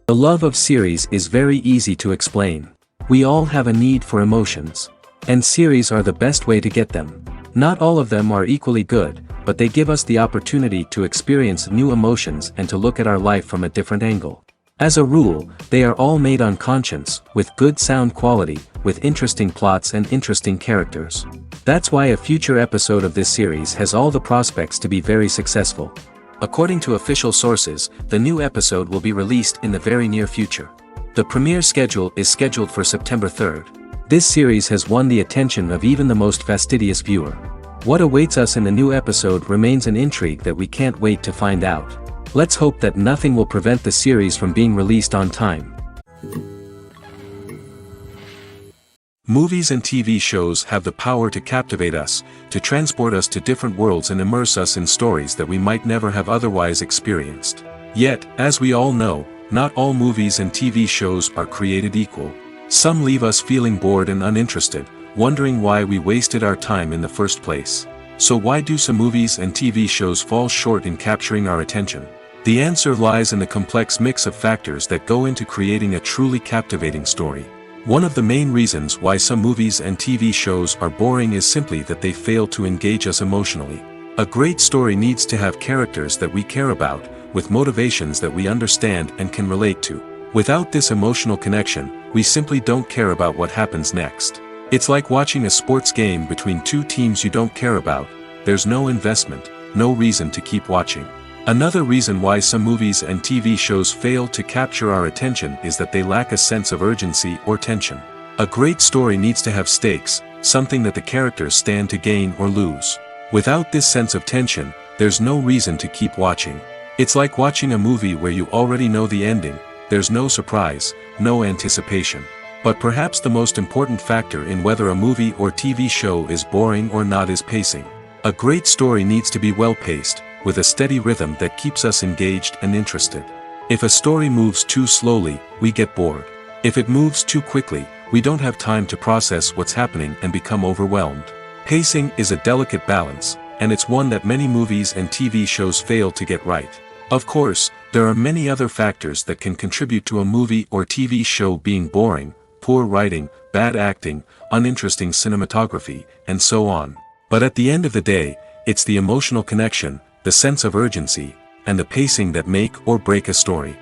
The love of series is very easy to explain. We all have a need for emotions. And series are the best way to get them. Not all of them are equally good, but they give us the opportunity to experience new emotions and to look at our life from a different angle. As a rule, they are all made on conscience, with good sound quality, with interesting plots and interesting characters. That's why a future episode of this series has all the prospects to be very successful. According to official sources, the new episode will be released in the very near future. The premiere schedule is scheduled for September 3rd. This series has won the attention of even the most fastidious viewer. What awaits us in the new episode remains an intrigue that we can't wait to find out. Let's hope that nothing will prevent the series from being released on time. Movies and TV shows have the power to captivate us, to transport us to different worlds and immerse us in stories that we might never have otherwise experienced. Yet, as we all know, not all movies and TV shows are created equal. Some leave us feeling bored and uninterested, wondering why we wasted our time in the first place. So why do some movies and TV shows fall short in capturing our attention? The answer lies in the complex mix of factors that go into creating a truly captivating story. One of the main reasons why some movies and TV shows are boring is simply that they fail to engage us emotionally. A great story needs to have characters that we care about, with motivations that we understand and can relate to. Without this emotional connection, we simply don't care about what happens next. It's like watching a sports game between two teams you don't care about. There's no investment, no reason to keep watching. Another reason why some movies and TV shows fail to capture our attention is that they lack a sense of urgency or tension. A great story needs to have stakes, something that the characters stand to gain or lose. Without this sense of tension, there's no reason to keep watching. It's like watching a movie where you already know the ending. There's no surprise, no anticipation. But perhaps the most important factor in whether a movie or TV show is boring or not is pacing. A great story needs to be well-paced, with a steady rhythm that keeps us engaged and interested. If a story moves too slowly, we get bored. If it moves too quickly, we don't have time to process what's happening and become overwhelmed. Pacing is a delicate balance, and it's one that many movies and TV shows fail to get right. Of course, there are many other factors that can contribute to a movie or TV show being boring: poor writing, bad acting, uninteresting cinematography, and so on. But at the end of the day, it's the emotional connection, the sense of urgency, and the pacing that make or break a story.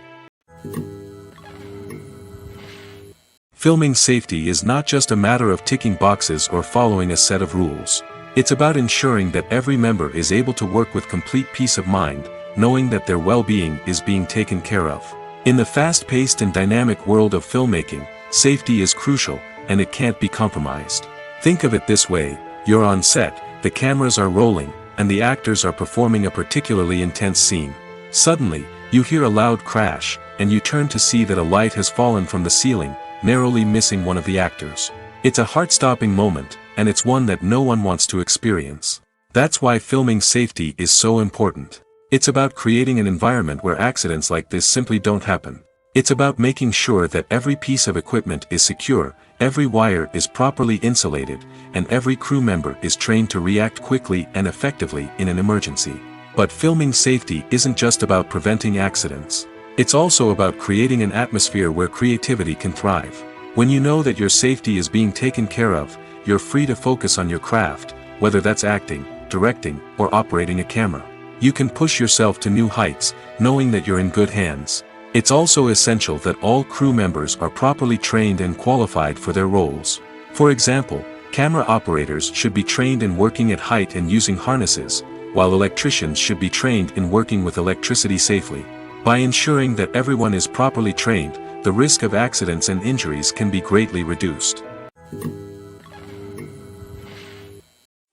Filming safety is not just a matter of ticking boxes or following a set of rules. It's about ensuring that every member is able to work with complete peace of mind, knowing that their well-being is being taken care of. In the fast-paced and dynamic world of filmmaking, safety is crucial, and it can't be compromised. Think of it this way: you're on set, the cameras are rolling, and the actors are performing a particularly intense scene. Suddenly, you hear a loud crash, and you turn to see that a light has fallen from the ceiling, narrowly missing one of the actors. It's a heart-stopping moment, and it's one that no one wants to experience. That's why filming safety is so important. It's about creating an environment where accidents like this simply don't happen. It's about making sure that every piece of equipment is secure, every wire is properly insulated, and every crew member is trained to react quickly and effectively in an emergency. But filming safety isn't just about preventing accidents. It's also about creating an atmosphere where creativity can thrive. When you know that your safety is being taken care of, you're free to focus on your craft, whether that's acting, directing, or operating a camera. You can push yourself to new heights, knowing that you're in good hands. It's also essential that all crew members are properly trained and qualified for their roles. For example, camera operators should be trained in working at height and using harnesses, while electricians should be trained in working with electricity safely. By ensuring that everyone is properly trained, the risk of accidents and injuries can be greatly reduced.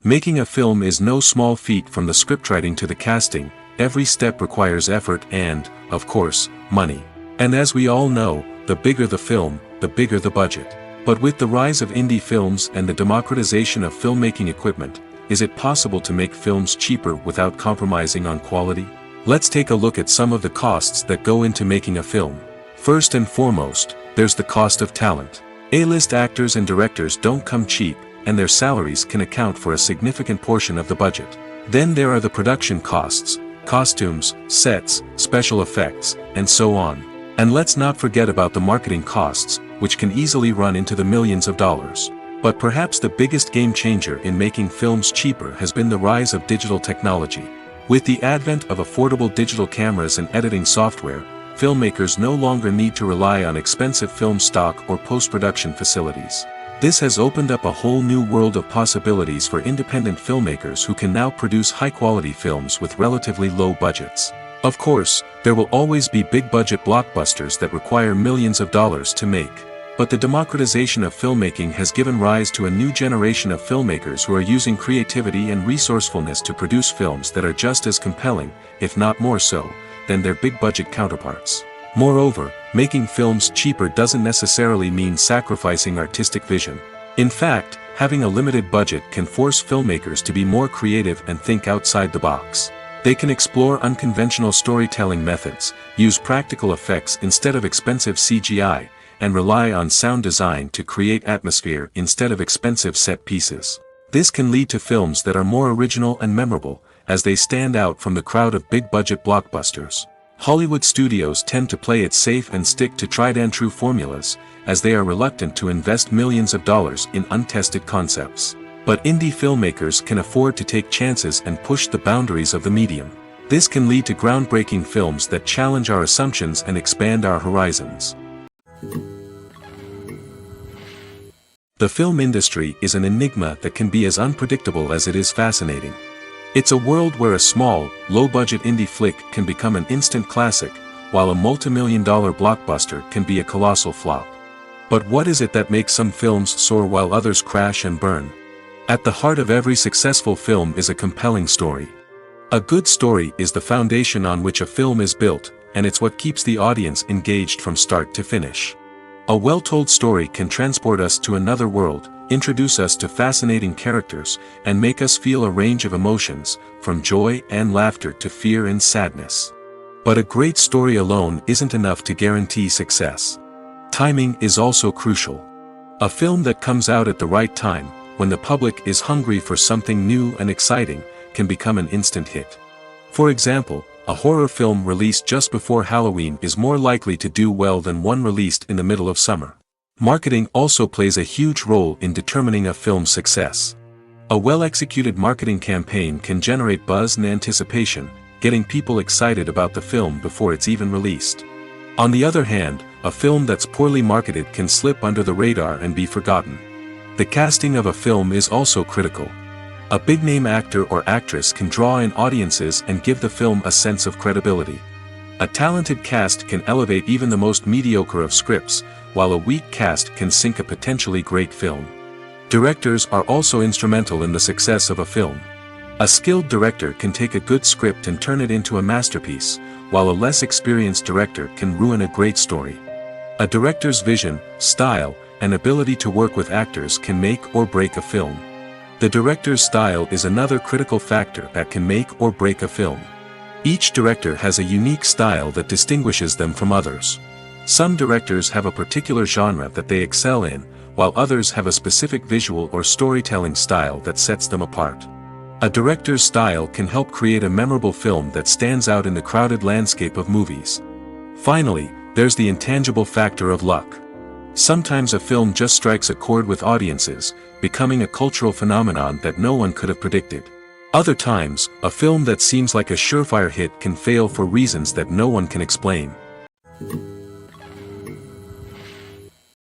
Making a film is no small feat. From the scriptwriting to the casting, every step requires effort and, of course, money. And as we all know, the bigger the film, the bigger the budget. But with the rise of indie films and the democratization of filmmaking equipment, is it possible to make films cheaper without compromising on quality? Let's take a look at some of the costs that go into making a film. First and foremost, there's the cost of talent. A-list actors and directors don't come cheap, and their salaries can account for a significant portion of the budget. Then there are the production costs, costumes, sets, special effects, and so on. And let's not forget about the marketing costs, which can easily run into the millions of dollars. But perhaps the biggest game changer in making films cheaper has been the rise of digital technology. With the advent of affordable digital cameras and editing software, filmmakers no longer need to rely on expensive film stock or post-production facilities. This has opened up a whole new world of possibilities for independent filmmakers who can now produce high-quality films with relatively low budgets. Of course, there will always be big-budget blockbusters that require millions of dollars to make. But the democratization of filmmaking has given rise to a new generation of filmmakers who are using creativity and resourcefulness to produce films that are just as compelling, if not more so, than their big-budget counterparts. Moreover, making films cheaper doesn't necessarily mean sacrificing artistic vision. In fact, having a limited budget can force filmmakers to be more creative and think outside the box. They can explore unconventional storytelling methods, use practical effects instead of expensive CGI, and rely on sound design to create atmosphere instead of expensive set pieces. This can lead to films that are more original and memorable, as they stand out from the crowd of big-budget blockbusters. Hollywood studios tend to play it safe and stick to tried-and-true formulas, as they are reluctant to invest millions of dollars in untested concepts. But indie filmmakers can afford to take chances and push the boundaries of the medium. This can lead to groundbreaking films that challenge our assumptions and expand our horizons. The film industry is an enigma that can be as unpredictable as it is fascinating. It's a world where a small, low-budget indie flick can become an instant classic, while a multi-million-dollar blockbuster can be a colossal flop. But what is it that makes some films soar while others crash and burn? At the heart of every successful film is a compelling story. A good story is the foundation on which a film is built, and it's what keeps the audience engaged from start to finish. A well-told story can transport us to another world, introduce us to fascinating characters, and make us feel a range of emotions, from joy and laughter to fear and sadness. But a great story alone isn't enough to guarantee success. Timing is also crucial. A film that comes out at the right time, when the public is hungry for something new and exciting, can become an instant hit. For example, a horror film released just before Halloween is more likely to do well than one released in the middle of summer. Marketing also plays a huge role in determining a film's success. A well-executed marketing campaign can generate buzz and anticipation, getting people excited about the film before it's even released. On the other hand, a film that's poorly marketed can slip under the radar and be forgotten. The casting of a film is also critical. A big-name actor or actress can draw in audiences and give the film a sense of credibility. A talented cast can elevate even the most mediocre of scripts, while a weak cast can sink a potentially great film. Directors are also instrumental in the success of a film. A skilled director can take a good script and turn it into a masterpiece, while a less experienced director can ruin a great story. A director's vision, style, and ability to work with actors can make or break a film. The director's style is another critical factor that can make or break a film. Each director has a unique style that distinguishes them from others. Some directors have a particular genre that they excel in, while others have a specific visual or storytelling style that sets them apart. A director's style can help create a memorable film that stands out in the crowded landscape of movies. Finally, there's the intangible factor of luck. Sometimes a film just strikes a chord with audiences, becoming a cultural phenomenon that no one could have predicted. Other times, a film that seems like a surefire hit can fail for reasons that no one can explain.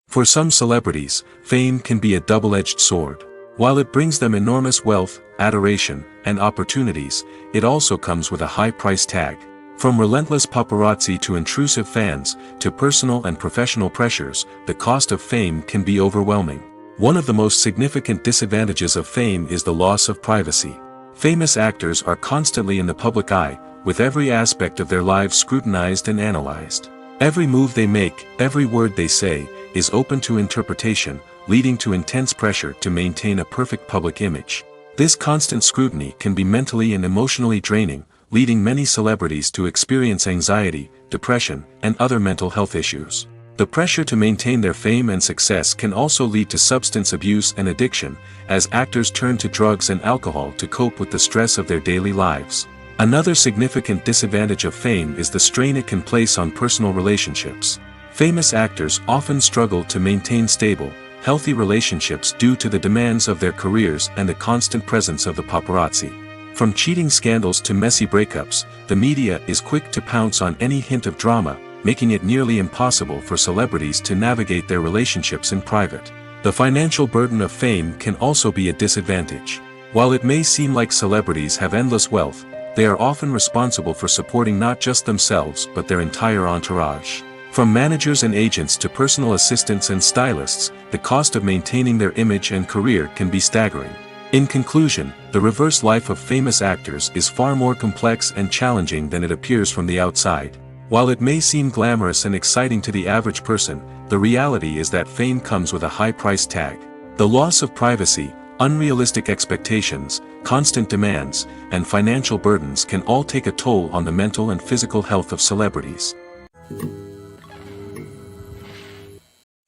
For some celebrities, fame can be a double-edged sword. While it brings them enormous wealth, adoration, and opportunities, it also comes with a high price tag. From relentless paparazzi to intrusive fans, to personal and professional pressures, the cost of fame can be overwhelming. One of the most significant disadvantages of fame is the loss of privacy. Famous actors are constantly in the public eye, with every aspect of their lives scrutinized and analyzed. Every move they make, every word they say, is open to interpretation, leading to intense pressure to maintain a perfect public image. This constant scrutiny can be mentally and emotionally draining, leading many celebrities to experience anxiety, depression, and other mental health issues. The pressure to maintain their fame and success can also lead to substance abuse and addiction, as actors turn to drugs and alcohol to cope with the stress of their daily lives. Another significant disadvantage of fame is the strain it can place on personal relationships. Famous actors often struggle to maintain stable, healthy relationships due to the demands of their careers and the constant presence of the paparazzi. From cheating scandals to messy breakups, the media is quick to pounce on any hint of drama, making it nearly impossible for celebrities to navigate their relationships in private. The financial burden of fame can also be a disadvantage. While it may seem like celebrities have endless wealth, they are often responsible for supporting not just themselves but their entire entourage. From managers and agents to personal assistants and stylists, the cost of maintaining their image and career can be staggering. In conclusion, the reverse life of famous actors is far more complex and challenging than it appears from the outside. While it may seem glamorous and exciting to the average person, the reality is that fame comes with a high price tag. The loss of privacy, unrealistic expectations, constant demands, and financial burdens can all take a toll on the mental and physical health of celebrities.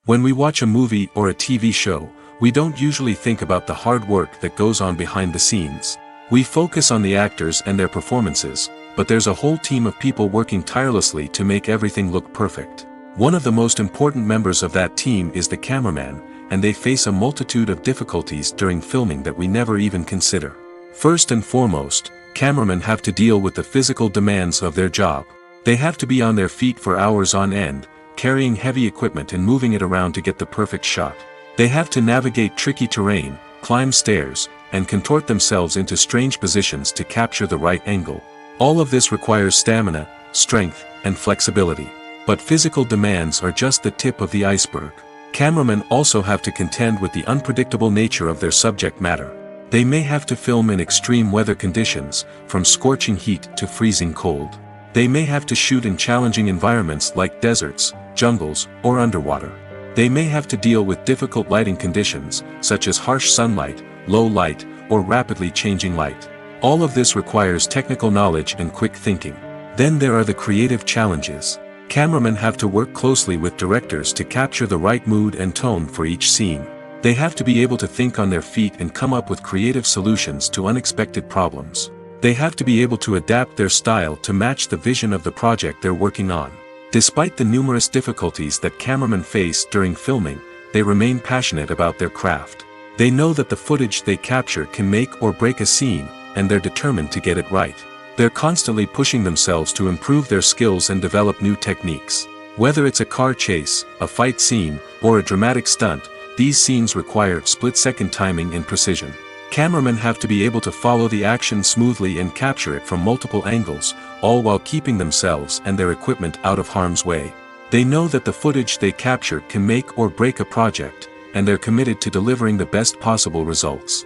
When we watch a movie or a TV show, we don't usually think about the hard work that goes on behind the scenes. We focus on the actors and their performances, but there's a whole team of people working tirelessly to make everything look perfect. One of the most important members of that team is the cameraman, and they face a multitude of difficulties during filming that we never even consider. First and foremost, cameramen have to deal with the physical demands of their job. They have to be on their feet for hours on end, carrying heavy equipment and moving it around to get the perfect shot. They have to navigate tricky terrain, climb stairs, and contort themselves into strange positions to capture the right angle. All of this requires stamina, strength, and flexibility. But physical demands are just the tip of the iceberg. Cameramen also have to contend with the unpredictable nature of their subject matter. They may have to film in extreme weather conditions, from scorching heat to freezing cold. They may have to shoot in challenging environments like deserts, jungles, or underwater. They may have to deal with difficult lighting conditions, such as harsh sunlight, low light, or rapidly changing light. All of this requires technical knowledge and quick thinking. Then there are the creative challenges. Cameramen have to work closely with directors to capture the right mood and tone for each scene. They have to be able to think on their feet and come up with creative solutions to unexpected problems. They have to be able to adapt their style to match the vision of the project they're working on. Despite the numerous difficulties that cameramen face during filming, they remain passionate about their craft. They know that the footage they capture can make or break a scene, and they're determined to get it right. They're constantly pushing themselves to improve their skills and develop new techniques. Whether it's a car chase, a fight scene, or a dramatic stunt, these scenes require split-second timing and precision. Cameramen have to be able to follow the action smoothly and capture it from multiple angles, all while keeping themselves and their equipment out of harm's way. They know that the footage they capture can make or break a project, and they're committed to delivering the best possible results.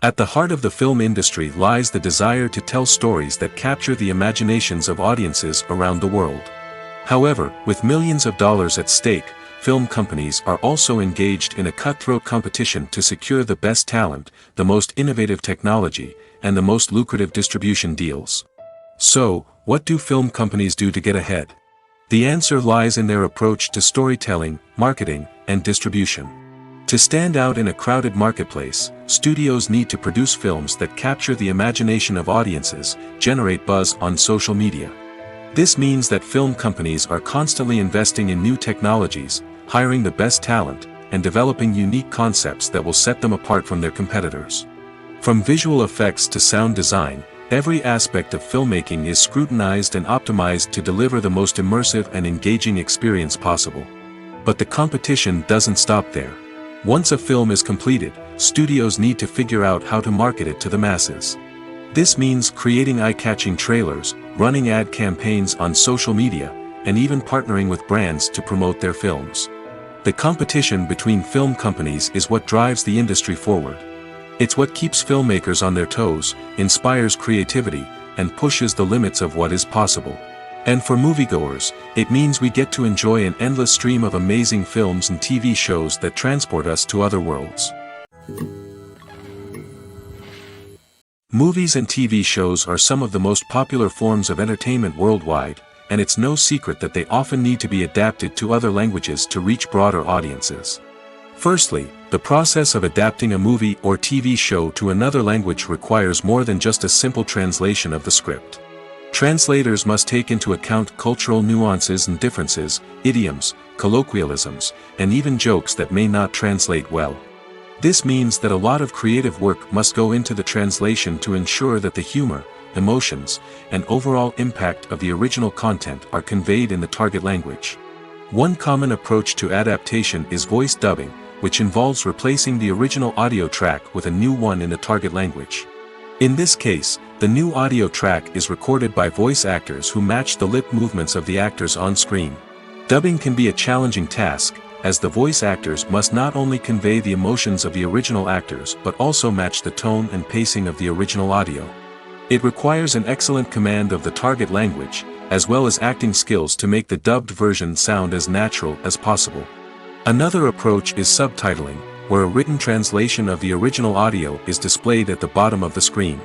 At the heart of the film industry lies the desire to tell stories that capture the imaginations of audiences around the world. However, with millions of dollars at stake, film companies are also engaged in a cutthroat competition to secure the best talent, the most innovative technology, and the most lucrative distribution deals. So, what do film companies do to get ahead? The answer lies in their approach to storytelling, marketing, and distribution. To stand out in a crowded marketplace, studios need to produce films that capture the imagination of audiences, generate buzz on social media. This means that film companies are constantly investing in new technologies, hiring the best talent, and developing unique concepts that will set them apart from their competitors. From visual effects to sound design, every aspect of filmmaking is scrutinized and optimized to deliver the most immersive and engaging experience possible. But the competition doesn't stop there. Once a film is completed, studios need to figure out how to market it to the masses. This means creating eye-catching trailers, running ad campaigns on social media, and even partnering with brands to promote their films. The competition between film companies is what drives the industry forward. It's what keeps filmmakers on their toes, inspires creativity, and pushes the limits of what is possible. And for moviegoers, it means we get to enjoy an endless stream of amazing films and TV shows that transport us to other worlds. Movies and TV shows are some of the most popular forms of entertainment worldwide, and it's no secret that they often need to be adapted to other languages to reach broader audiences. Firstly, The process of adapting a movie or TV show to another language requires more than just a simple translation of the script. Translators must take into account cultural nuances and differences, idioms, colloquialisms, and even jokes that may not translate well. This means that a lot of creative work must go into the translation to ensure that the humor, emotions, and overall impact of the original content are conveyed in the target language. One common approach to adaptation is voice dubbing, which involves replacing the original audio track with a new one in the target language. In this case, the new audio track is recorded by voice actors who match the lip movements of the actors on screen. Dubbing can be a challenging task, as the voice actors must not only convey the emotions of the original actors but also match the tone and pacing of the original audio. It requires an excellent command of the target language, as well as acting skills to make the dubbed version sound as natural as possible. Another approach is subtitling, where a written translation of the original audio is displayed at the bottom of the screen.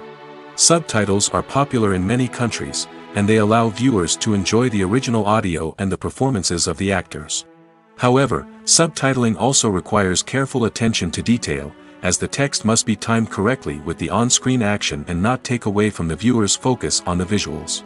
Subtitles are popular in many countries, and they allow viewers to enjoy the original audio and the performances of the actors. However, subtitling also requires careful attention to detail, as the text must be timed correctly with the on-screen action and not take away from the viewer's focus on the visuals.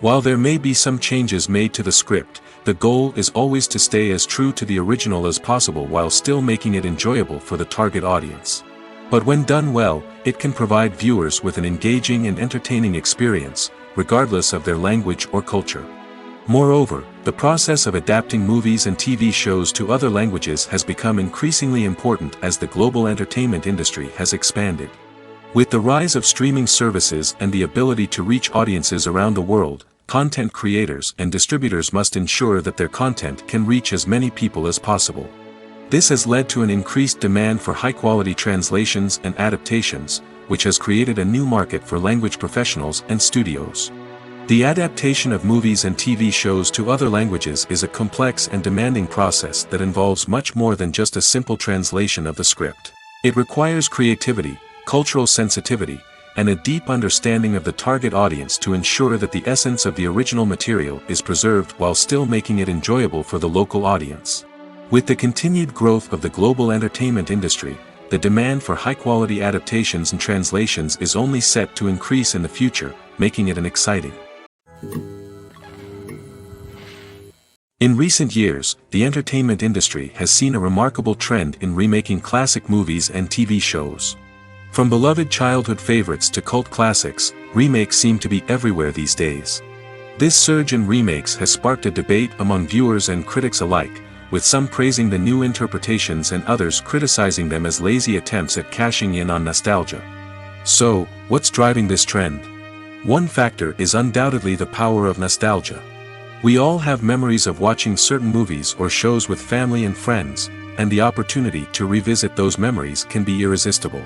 While there may be some changes made to the script, the goal is always to stay as true to the original as possible while still making it enjoyable for the target audience. But when done well, it can provide viewers with an engaging and entertaining experience, regardless of their language or culture. Moreover, the process of adapting movies and TV shows to other languages has become increasingly important as the global entertainment industry has expanded. With the rise of streaming services and the ability to reach audiences around the world, content creators and distributors must ensure that their content can reach as many people as possible. This has led to an increased demand for high-quality translations and adaptations, which has created a new market for language professionals and studios. The adaptation of movies and TV shows to other languages is a complex and demanding process that involves much more than just a simple translation of the script. It requires creativity, cultural sensitivity, and a deep understanding of the target audience to ensure that the essence of the original material is preserved while still making it enjoyable for the local audience. With the continued growth of the global entertainment industry, the demand for high-quality adaptations and translations is only set to increase in the future, making it an exciting. In recent years, the entertainment industry has seen a remarkable trend in remaking classic movies and TV shows. From beloved childhood favorites to cult classics, remakes seem to be everywhere these days. This surge in remakes has sparked a debate among viewers and critics alike, with some praising the new interpretations and others criticizing them as lazy attempts at cashing in on nostalgia. So, what's driving this trend? One factor is undoubtedly the power of nostalgia. We all have memories of watching certain movies or shows with family and friends, and the opportunity to revisit those memories can be irresistible.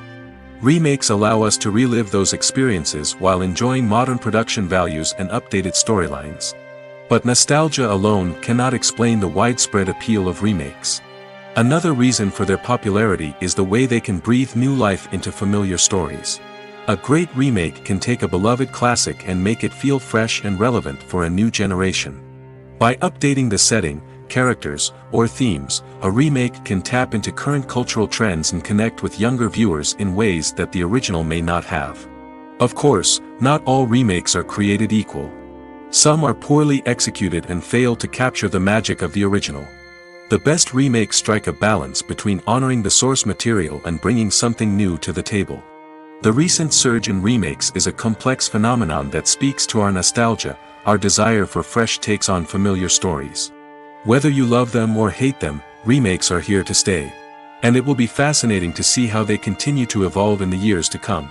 Remakes allow us to relive those experiences while enjoying modern production values and updated storylines. But nostalgia alone cannot explain the widespread appeal of remakes. Another reason for their popularity is the way they can breathe new life into familiar stories. A great remake can take a beloved classic and make it feel fresh and relevant for a new generation. By updating the setting, characters, or themes, a remake can tap into current cultural trends and connect with younger viewers in ways that the original may not have. Of course, not all remakes are created equal. Some are poorly executed and fail to capture the magic of the original. The best remakes strike a balance between honoring the source material and bringing something new to the table. The recent surge in remakes is a complex phenomenon that speaks to our nostalgia, our desire for fresh takes on familiar stories. Whether you love them or hate them, remakes are here to stay. And it will be fascinating to see how they continue to evolve in the years to come.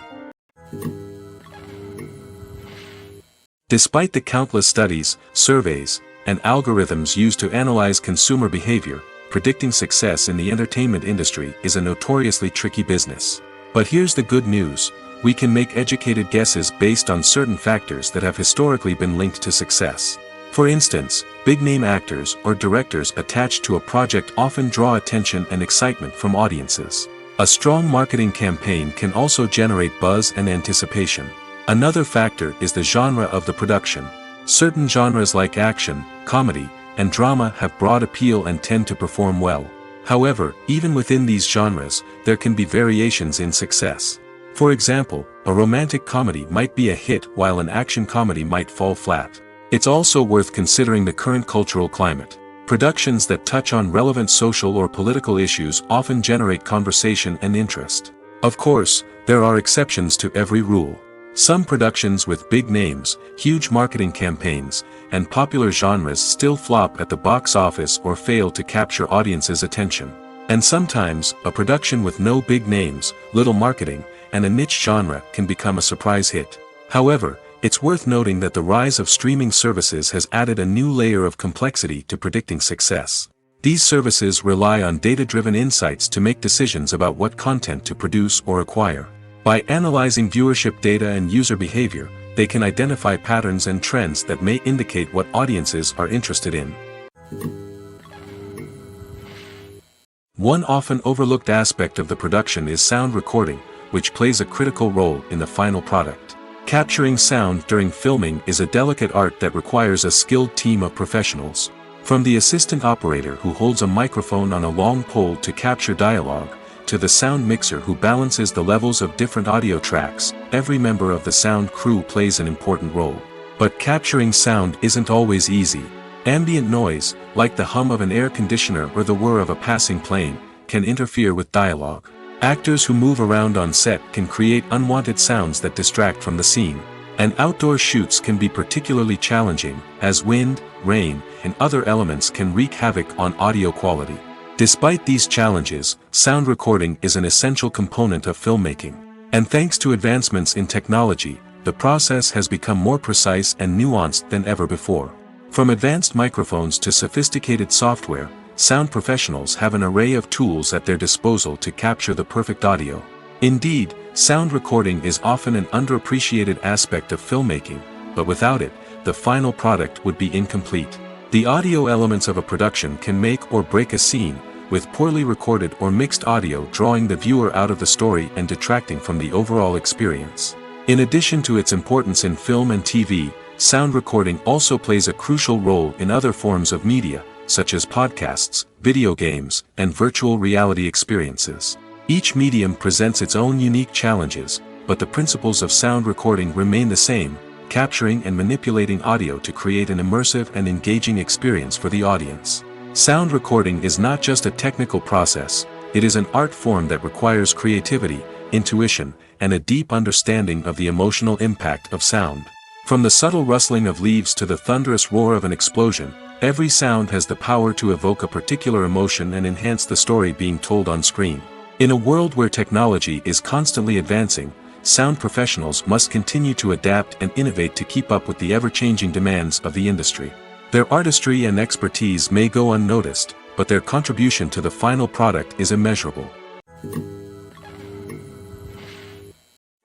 Despite the countless studies, surveys, and algorithms used to analyze consumer behavior, predicting success in the entertainment industry is a notoriously tricky business. But here's the good news: we can make educated guesses based on certain factors that have historically been linked to success. For instance, big-name actors or directors attached to a project often draw attention and excitement from audiences. A strong marketing campaign can also generate buzz and anticipation. Another factor is the genre of the production. Certain genres like action, comedy, and drama have broad appeal and tend to perform well. However, even within these genres, there can be variations in success. For example, a romantic comedy might be a hit while an action comedy might fall flat. It's also worth considering the current cultural climate. Productions that touch on relevant social or political issues often generate conversation and interest. Of course, there are exceptions to every rule. Some productions with big names, huge marketing campaigns, and popular genres still flop at the box office or fail to capture audiences' attention. And sometimes, a production with no big names, little marketing, and a niche genre can become a surprise hit. However, it's worth noting that the rise of streaming services has added a new layer of complexity to predicting success. These services rely on data-driven insights to make decisions about what content to produce or acquire. By analyzing viewership data and user behavior, they can identify patterns and trends that may indicate what audiences are interested in. One often overlooked aspect of the production is sound recording, which plays a critical role in the final product. Capturing sound during filming is a delicate art that requires a skilled team of professionals. From the assistant operator who holds a microphone on a long pole to capture dialogue, to the sound mixer who balances the levels of different audio tracks, every member of the sound crew plays an important role. But capturing sound isn't always easy. Ambient noise, like the hum of an air conditioner or the whir of a passing plane, can interfere with dialogue. Actors who move around on set can create unwanted sounds that distract from the scene. And outdoor shoots can be particularly challenging, as wind, rain, and other elements can wreak havoc on audio quality. Despite these challenges, sound recording is an essential component of filmmaking. And thanks to advancements in technology, the process has become more precise and nuanced than ever before. From advanced microphones to sophisticated software, sound professionals have an array of tools at their disposal to capture the perfect audio. Indeed, sound recording is often an underappreciated aspect of filmmaking, but without it, the final product would be incomplete. The audio elements of a production can make or break a scene, with poorly recorded or mixed audio drawing the viewer out of the story and detracting from the overall experience. In addition to its importance in film and TV, sound recording also plays a crucial role in other forms of media, such as podcasts, video games, and virtual reality experiences. Each medium presents its own unique challenges, but the principles of sound recording remain the same, capturing and manipulating audio to create an immersive and engaging experience for the audience. Sound recording is not just a technical process, it is an art form that requires creativity, intuition, and a deep understanding of the emotional impact of sound. From the subtle rustling of leaves to the thunderous roar of an explosion, every sound has the power to evoke a particular emotion and enhance the story being told on screen. In a world where technology is constantly advancing, sound professionals must continue to adapt and innovate to keep up with the ever-changing demands of the industry. Their artistry and expertise may go unnoticed, but their contribution to the final product is immeasurable.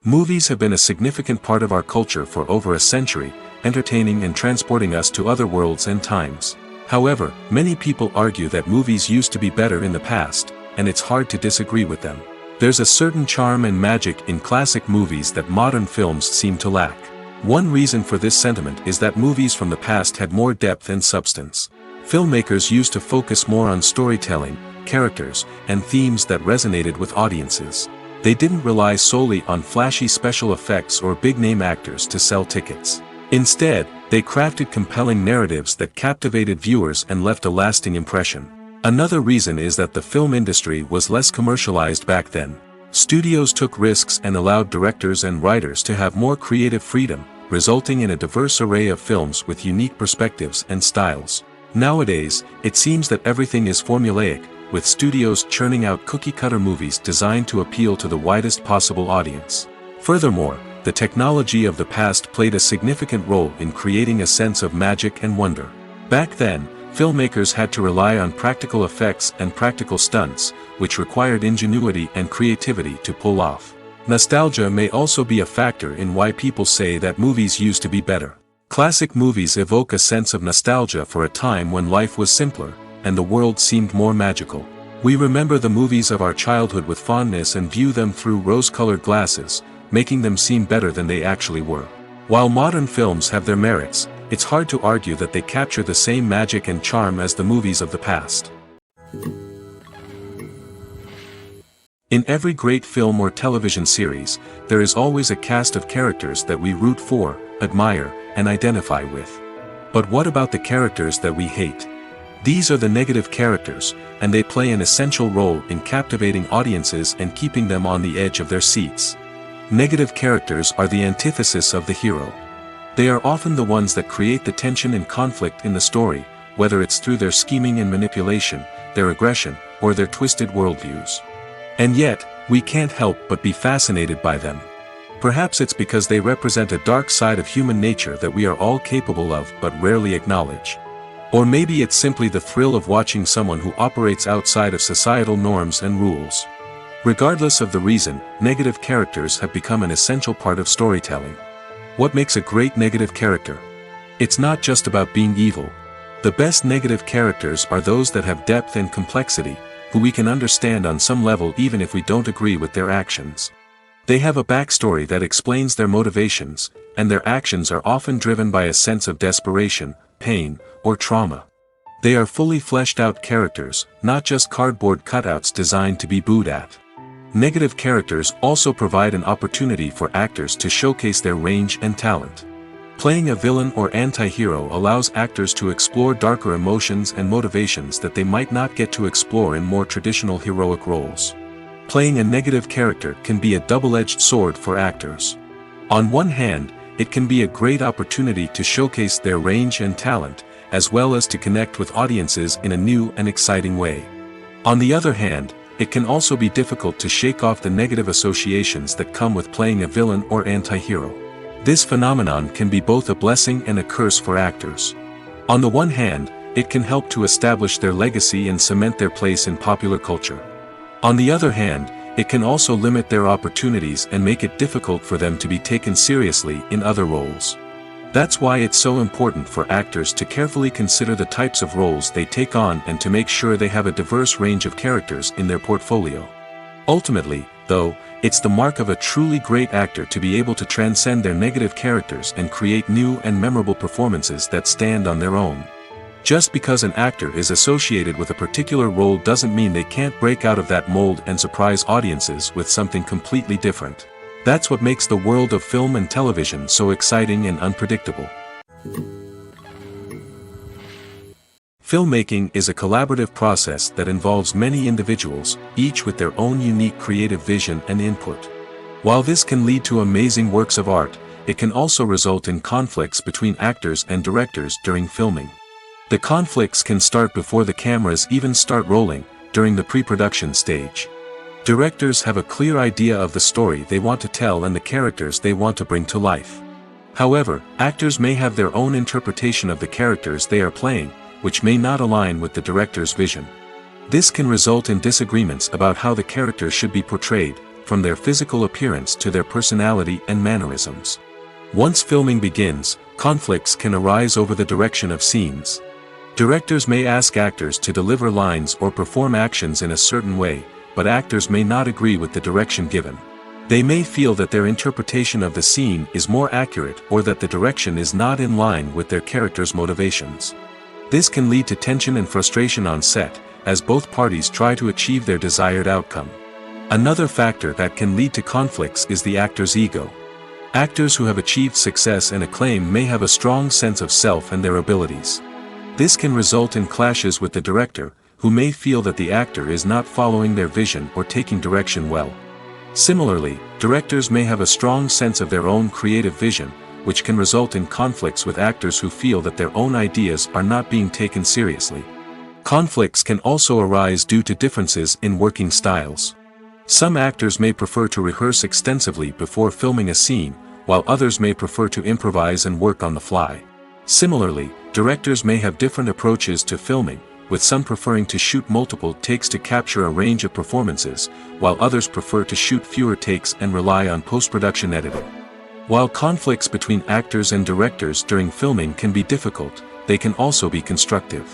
Movies have been a significant part of our culture for over a century, entertaining and transporting us to other worlds and times. However, many people argue that movies used to be better in the past, and it's hard to disagree with them. There's a certain charm and magic in classic movies that modern films seem to lack. One reason for this sentiment is that movies from the past had more depth and substance. Filmmakers used to focus more on storytelling, characters, and themes that resonated with audiences. They didn't rely solely on flashy special effects or big-name actors to sell tickets. Instead, they crafted compelling narratives that captivated viewers and left a lasting impression. Another reason is that the film industry was less commercialized back then. Studios took risks and allowed directors and writers to have more creative freedom, resulting in a diverse array of films with unique perspectives and styles. Nowadays, it seems that everything is formulaic, with studios churning out cookie-cutter movies designed to appeal to the widest possible audience. Furthermore, the technology of the past played a significant role in creating a sense of magic and wonder. Back then, filmmakers had to rely on practical effects and practical stunts, which required ingenuity and creativity to pull off. Nostalgia may also be a factor in why people say that movies used to be better. Classic movies evoke a sense of nostalgia for a time when life was simpler, and the world seemed more magical. We remember the movies of our childhood with fondness and view them through rose-colored glasses, making them seem better than they actually were. While modern films have their merits, it's hard to argue that they capture the same magic and charm as the movies of the past. In every great film or television series, there is always a cast of characters that we root for, admire, and identify with. But what about the characters that we hate? These are the negative characters, and they play an essential role in captivating audiences and keeping them on the edge of their seats. Negative characters are the antithesis of the hero. They are often the ones that create the tension and conflict in the story, whether it's through their scheming and manipulation, their aggression, or their twisted worldviews. And yet, we can't help but be fascinated by them. Perhaps it's because they represent a dark side of human nature that we are all capable of but rarely acknowledge. Or maybe it's simply the thrill of watching someone who operates outside of societal norms and rules. Regardless of the reason, negative characters have become an essential part of storytelling. What makes a great negative character? It's not just about being evil. The best negative characters are those that have depth and complexity, who we can understand on some level even if we don't agree with their actions. They have a backstory that explains their motivations, and their actions are often driven by a sense of desperation, pain, or trauma. They are fully fleshed out characters, not just cardboard cutouts designed to be booed at. Negative characters also provide an opportunity for actors to showcase their range and talent. Playing a villain or anti-hero allows actors to explore darker emotions and motivations that they might not get to explore in more traditional heroic roles. Playing a negative character can be a double-edged sword for actors. On one hand, it can be a great opportunity to showcase their range and talent, as well as to connect with audiences in a new and exciting way. On the other hand, it can also be difficult to shake off the negative associations that come with playing a villain or anti-hero. This phenomenon can be both a blessing and a curse for actors. On the one hand, it can help to establish their legacy and cement their place in popular culture. On the other hand, it can also limit their opportunities and make it difficult for them to be taken seriously in other roles. That's why it's so important for actors to carefully consider the types of roles they take on and to make sure they have a diverse range of characters in their portfolio. Ultimately, though, it's the mark of a truly great actor to be able to transcend their negative characters and create new and memorable performances that stand on their own. Just because an actor is associated with a particular role doesn't mean they can't break out of that mold and surprise audiences with something completely different. That's what makes the world of film and television so exciting and unpredictable. Filmmaking is a collaborative process that involves many individuals, each with their own unique creative vision and input. While this can lead to amazing works of art, it can also result in conflicts between actors and directors during filming. The conflicts can start before the cameras even start rolling, during the pre-production stage. Directors have a clear idea of the story they want to tell and the characters they want to bring to life. However, actors may have their own interpretation of the characters they are playing, which may not align with the director's vision. This can result in disagreements about how the characters should be portrayed, from their physical appearance to their personality and mannerisms. Once filming begins, conflicts can arise over the direction of scenes. Directors may ask actors to deliver lines or perform actions in a certain way, but actors may not agree with the direction given. They may feel that their interpretation of the scene is more accurate or that the direction is not in line with their character's motivations. This can lead to tension and frustration on set, as both parties try to achieve their desired outcome. Another factor that can lead to conflicts is the actor's ego. Actors who have achieved success and acclaim may have a strong sense of self and their abilities. This can result in clashes with the director, who may feel that the actor is not following their vision or taking direction well. Similarly, directors may have a strong sense of their own creative vision, which can result in conflicts with actors who feel that their own ideas are not being taken seriously. Conflicts can also arise due to differences in working styles. Some actors may prefer to rehearse extensively before filming a scene, while others may prefer to improvise and work on the fly. Similarly, directors may have different approaches to filming, with some preferring to shoot multiple takes to capture a range of performances, while others prefer to shoot fewer takes and rely on post-production editing. While conflicts between actors and directors during filming can be difficult, they can also be constructive.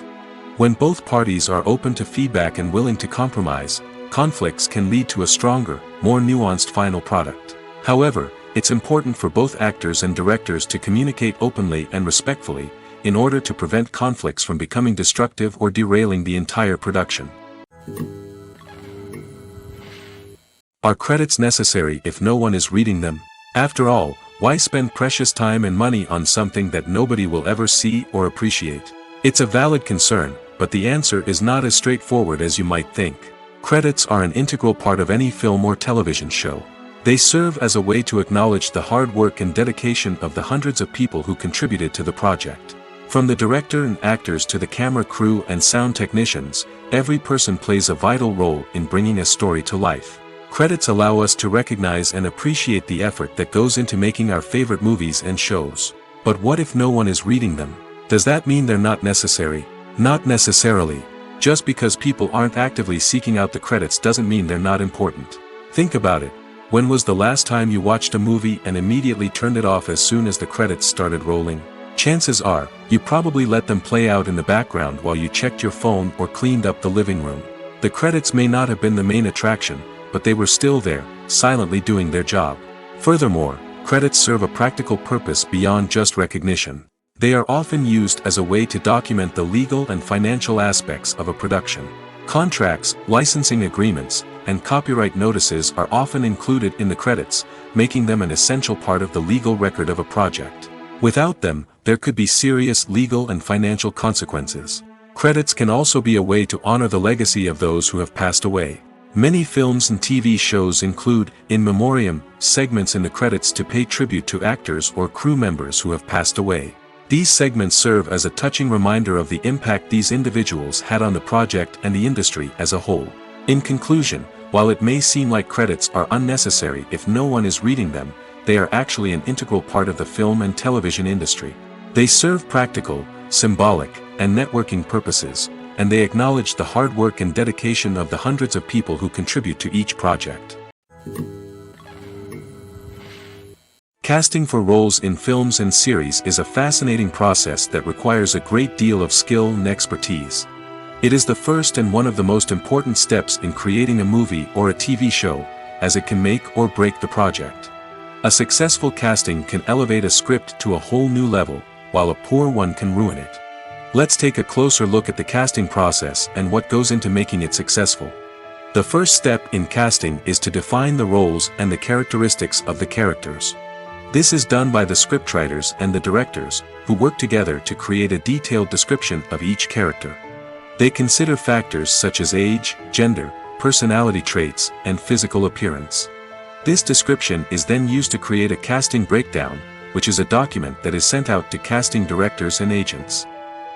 When both parties are open to feedback and willing to compromise, conflicts can lead to a stronger, more nuanced final product. However, it's important for both actors and directors to communicate openly and respectfully, in order to prevent conflicts from becoming destructive or derailing the entire production. Are credits necessary if no one is reading them? After all, why spend precious time and money on something that nobody will ever see or appreciate? It's a valid concern, but the answer is not as straightforward as you might think. Credits are an integral part of any film or television show. They serve as a way to acknowledge the hard work and dedication of the hundreds of people who contributed to the project. From the director and actors to the camera crew and sound technicians, every person plays a vital role in bringing a story to life. Credits allow us to recognize and appreciate the effort that goes into making our favorite movies and shows. But what if no one is reading them? Does that mean they're not necessary? Not necessarily. Just because people aren't actively seeking out the credits doesn't mean they're not important. Think about it. When was the last time you watched a movie and immediately turned it off as soon as the credits started rolling? Chances are, you probably let them play out in the background while you checked your phone or cleaned up the living room. The credits may not have been the main attraction, but they were still there, silently doing their job. Furthermore, credits serve a practical purpose beyond just recognition. They are often used as a way to document the legal and financial aspects of a production. Contracts, licensing agreements, and copyright notices are often included in the credits, making them an essential part of the legal record of a project. Without them, there could be serious legal and financial consequences. Credits can also be a way to honor the legacy of those who have passed away. Many films and TV shows include, in memoriam, segments in the credits to pay tribute to actors or crew members who have passed away. These segments serve as a touching reminder of the impact these individuals had on the project and the industry as a whole. In conclusion, while it may seem like credits are unnecessary if no one is reading them, they are actually an integral part of the film and television industry. They serve practical, symbolic, and networking purposes, and they acknowledge the hard work and dedication of the hundreds of people who contribute to each project. Casting for roles in films and series is a fascinating process that requires a great deal of skill and expertise. It is the first and one of the most important steps in creating a movie or a TV show, as it can make or break the project. A successful casting can elevate a script to a whole new level, while a poor one can ruin it. Let's take a closer look at the casting process and what goes into making it successful. The first step in casting is to define the roles and the characteristics of the characters. This is done by the scriptwriters and the directors, who work together to create a detailed description of each character. They consider factors such as age, gender, personality traits, and physical appearance. This description is then used to create a casting breakdown, which is a document that is sent out to casting directors and agents.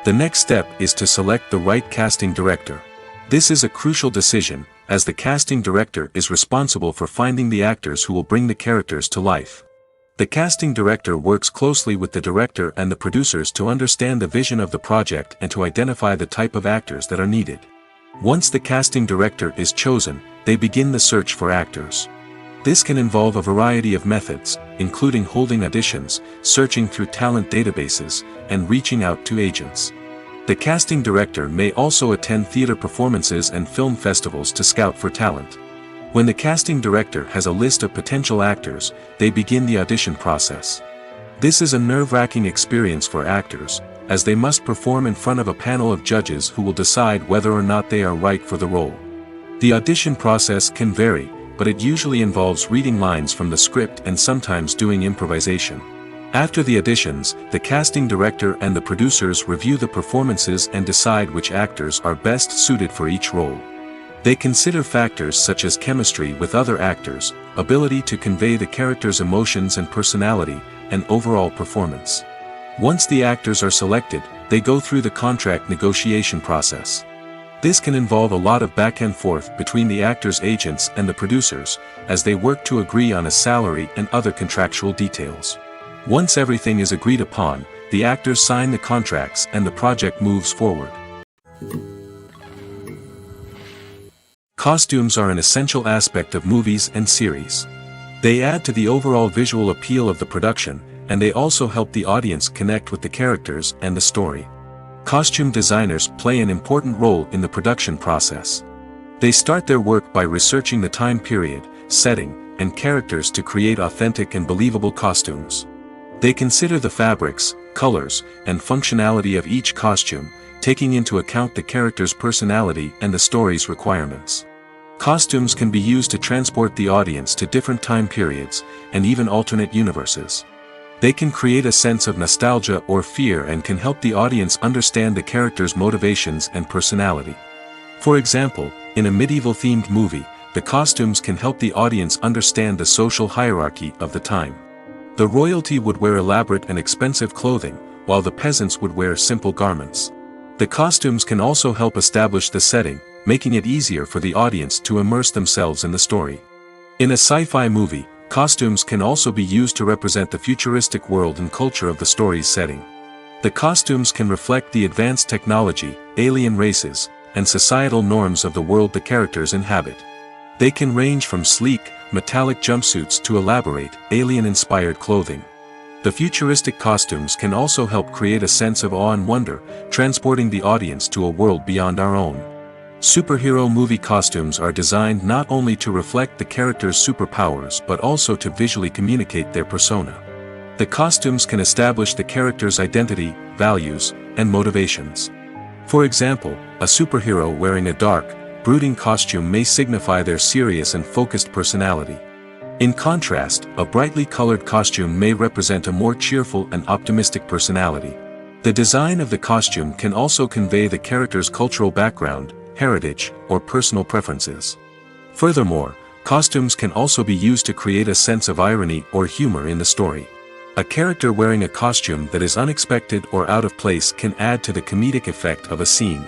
The next step is to select the right casting director. This is a crucial decision, as the casting director is responsible for finding the actors who will bring the characters to life. The casting director works closely with the director and the producers to understand the vision of the project and to identify the type of actors that are needed. Once the casting director is chosen, they begin the search for actors. This can involve a variety of methods, including holding auditions, searching through talent databases, and reaching out to agents. The casting director may also attend theater performances and film festivals to scout for talent. When the casting director has a list of potential actors, they begin the audition process. This is a nerve-wracking experience for actors, as they must perform in front of a panel of judges who will decide whether or not they are right for the role. The audition process can vary, but it usually involves reading lines from the script and sometimes doing improvisation. After the auditions, the casting director and the producers review the performances and decide which actors are best suited for each role. They consider factors such as chemistry with other actors, ability to convey the character's emotions and personality, and overall performance. Once the actors are selected, they go through the contract negotiation process. This can involve a lot of back and forth between the actors' agents and the producers, as they work to agree on a salary and other contractual details. Once everything is agreed upon, the actors sign the contracts and the project moves forward. Costumes are an essential aspect of movies and series. They add to the overall visual appeal of the production, and they also help the audience connect with the characters and the story. Costume designers play an important role in the production process. They start their work by researching the time period, setting, and characters to create authentic and believable costumes. They consider the fabrics, colors, and functionality of each costume, taking into account the character's personality and the story's requirements. Costumes can be used to transport the audience to different time periods, and even alternate universes. They can create a sense of nostalgia or fear and can help the audience understand the character's motivations and personality. For example, in a medieval-themed movie, the costumes can help the audience understand the social hierarchy of the time. The royalty would wear elaborate and expensive clothing, while the peasants would wear simple garments. The costumes can also help establish the setting, making it easier for the audience to immerse themselves in the story. In a sci-fi movie, costumes can also be used to represent the futuristic world and culture of the story's setting. The costumes can reflect the advanced technology, alien races, and societal norms of the world the characters inhabit. They can range from sleek, metallic jumpsuits to elaborate, alien-inspired clothing. The futuristic costumes can also help create a sense of awe and wonder, transporting the audience to a world beyond our own. Superhero movie costumes are designed not only to reflect the character's superpowers but also to visually communicate their persona. The costumes can establish the character's identity, values, and motivations. For example, a superhero wearing a dark, brooding costume may signify their serious and focused personality. In contrast, a brightly colored costume may represent a more cheerful and optimistic personality. The design of the costume can also convey the character's cultural background, heritage, or personal preferences. Furthermore, costumes can also be used to create a sense of irony or humor in the story. A character wearing a costume that is unexpected or out of place can add to the comedic effect of a scene.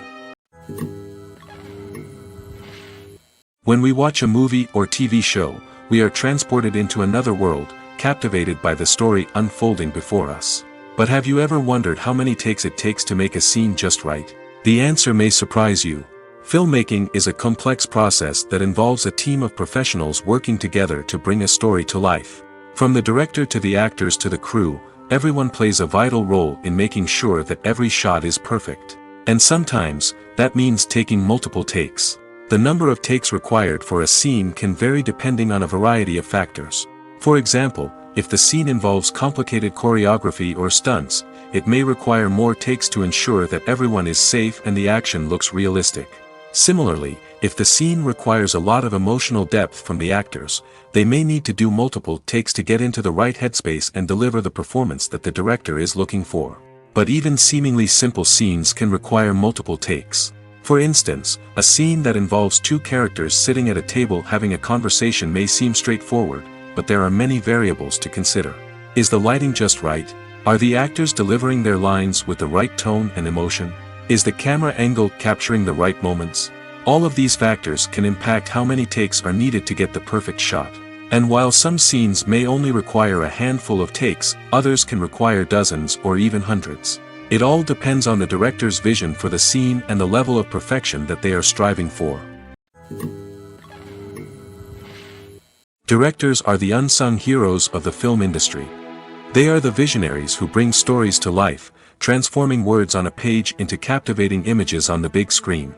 When we watch a movie or TV show, we are transported into another world, captivated by the story unfolding before us. But have you ever wondered how many takes it takes to make a scene just right? The answer may surprise you. Filmmaking is a complex process that involves a team of professionals working together to bring a story to life. From the director to the actors to the crew, everyone plays a vital role in making sure that every shot is perfect. And sometimes, that means taking multiple takes. The number of takes required for a scene can vary depending on a variety of factors. For example, if the scene involves complicated choreography or stunts, it may require more takes to ensure that everyone is safe and the action looks realistic. Similarly, if the scene requires a lot of emotional depth from the actors, they may need to do multiple takes to get into the right headspace and deliver the performance that the director is looking for. But even seemingly simple scenes can require multiple takes. For instance, a scene that involves two characters sitting at a table having a conversation may seem straightforward, but there are many variables to consider. Is the lighting just right? Are the actors delivering their lines with the right tone and emotion? Is the camera angle capturing the right moments? All of these factors can impact how many takes are needed to get the perfect shot. And while some scenes may only require a handful of takes, others can require dozens or even hundreds. It all depends on the director's vision for the scene and the level of perfection that they are striving for. Directors are the unsung heroes of the film industry. They are the visionaries who bring stories to life, transforming words on a page into captivating images on the big screen.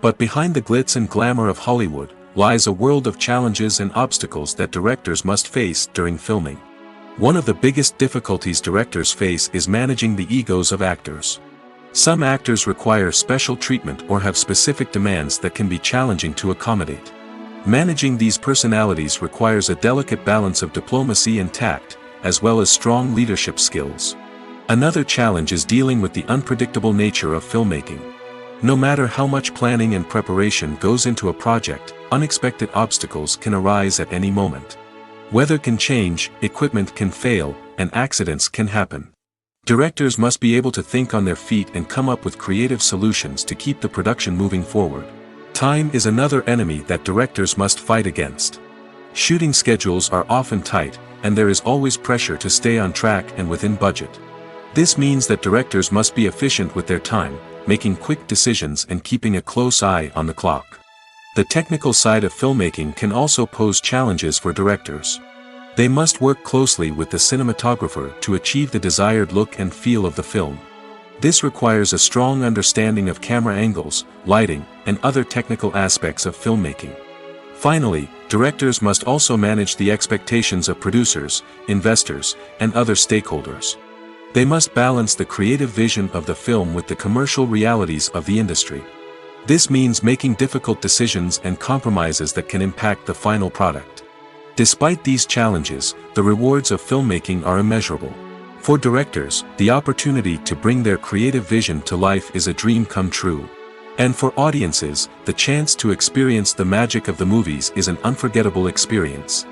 But behind the glitz and glamour of Hollywood, lies a world of challenges and obstacles that directors must face during filming. One of the biggest difficulties directors face is managing the egos of actors. Some actors require special treatment or have specific demands that can be challenging to accommodate. Managing these personalities requires a delicate balance of diplomacy and tact, as well as strong leadership skills. Another challenge is dealing with the unpredictable nature of filmmaking. No matter how much planning and preparation goes into a project, unexpected obstacles can arise at any moment. Weather can change, equipment can fail, and accidents can happen. Directors must be able to think on their feet and come up with creative solutions to keep the production moving forward. Time is another enemy that directors must fight against. Shooting schedules are often tight, and there is always pressure to stay on track and within budget. This means that directors must be efficient with their time, making quick decisions and keeping a close eye on the clock. The technical side of filmmaking can also pose challenges for directors. They must work closely with the cinematographer to achieve the desired look and feel of the film. This requires a strong understanding of camera angles, lighting, and other technical aspects of filmmaking. Finally, directors must also manage the expectations of producers, investors, and other stakeholders. They must balance the creative vision of the film with the commercial realities of the industry. This means making difficult decisions and compromises that can impact the final product. Despite these challenges, the rewards of filmmaking are immeasurable. For directors, the opportunity to bring their creative vision to life is a dream come true. And for audiences, the chance to experience the magic of the movies is an unforgettable experience.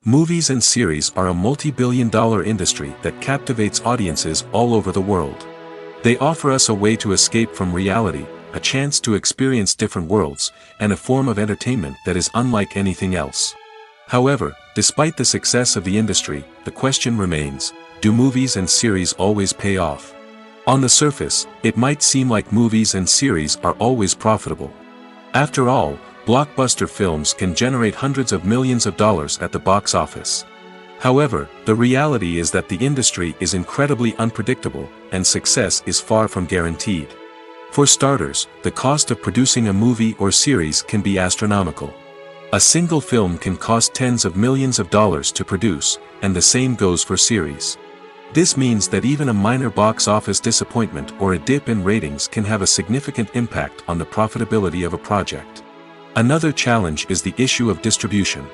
Movies and series are a multi-billion-dollar industry that captivates audiences all over the world. They offer us a way to escape from reality, a chance to experience different worlds, and a form of entertainment that is unlike anything else. However, despite the success of the industry, the question remains, do movies and series always pay off? On the surface, it might seem like movies and series are always profitable. After all, blockbuster films can generate hundreds of millions of dollars at the box office. However, the reality is that the industry is incredibly unpredictable, and success is far from guaranteed. For starters, the cost of producing a movie or series can be astronomical. A single film can cost tens of millions of dollars to produce, and the same goes for series. This means that even a minor box office disappointment or a dip in ratings can have a significant impact on the profitability of a project. Another challenge is the issue of distribution.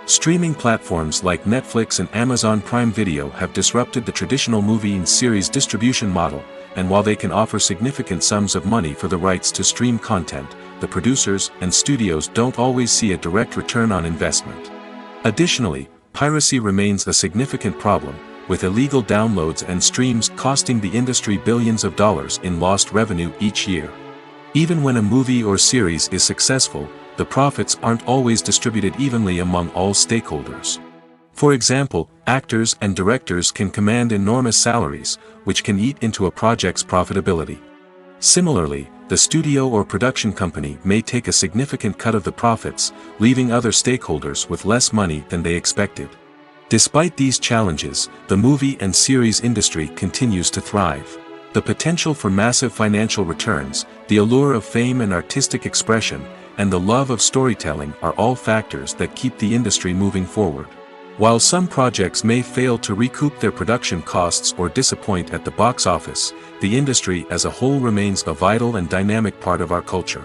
Streaming platforms like Netflix and Amazon Prime Video have disrupted the traditional movie and series distribution model, and while they can offer significant sums of money for the rights to stream content, the producers and studios don't always see a direct return on investment. Additionally, piracy remains a significant problem, with illegal downloads and streams costing the industry billions of dollars in lost revenue each year. Even when a movie or series is successful, the profits aren't always distributed evenly among all stakeholders. For example, actors and directors can command enormous salaries, which can eat into a project's profitability. Similarly, the studio or production company may take a significant cut of the profits, leaving other stakeholders with less money than they expected. Despite these challenges, the movie and series industry continues to thrive. The potential for massive financial returns, the allure of fame and artistic expression, and the love of storytelling are all factors that keep the industry moving forward. While some projects may fail to recoup their production costs or disappoint at the box office, the industry as a whole remains a vital and dynamic part of our culture.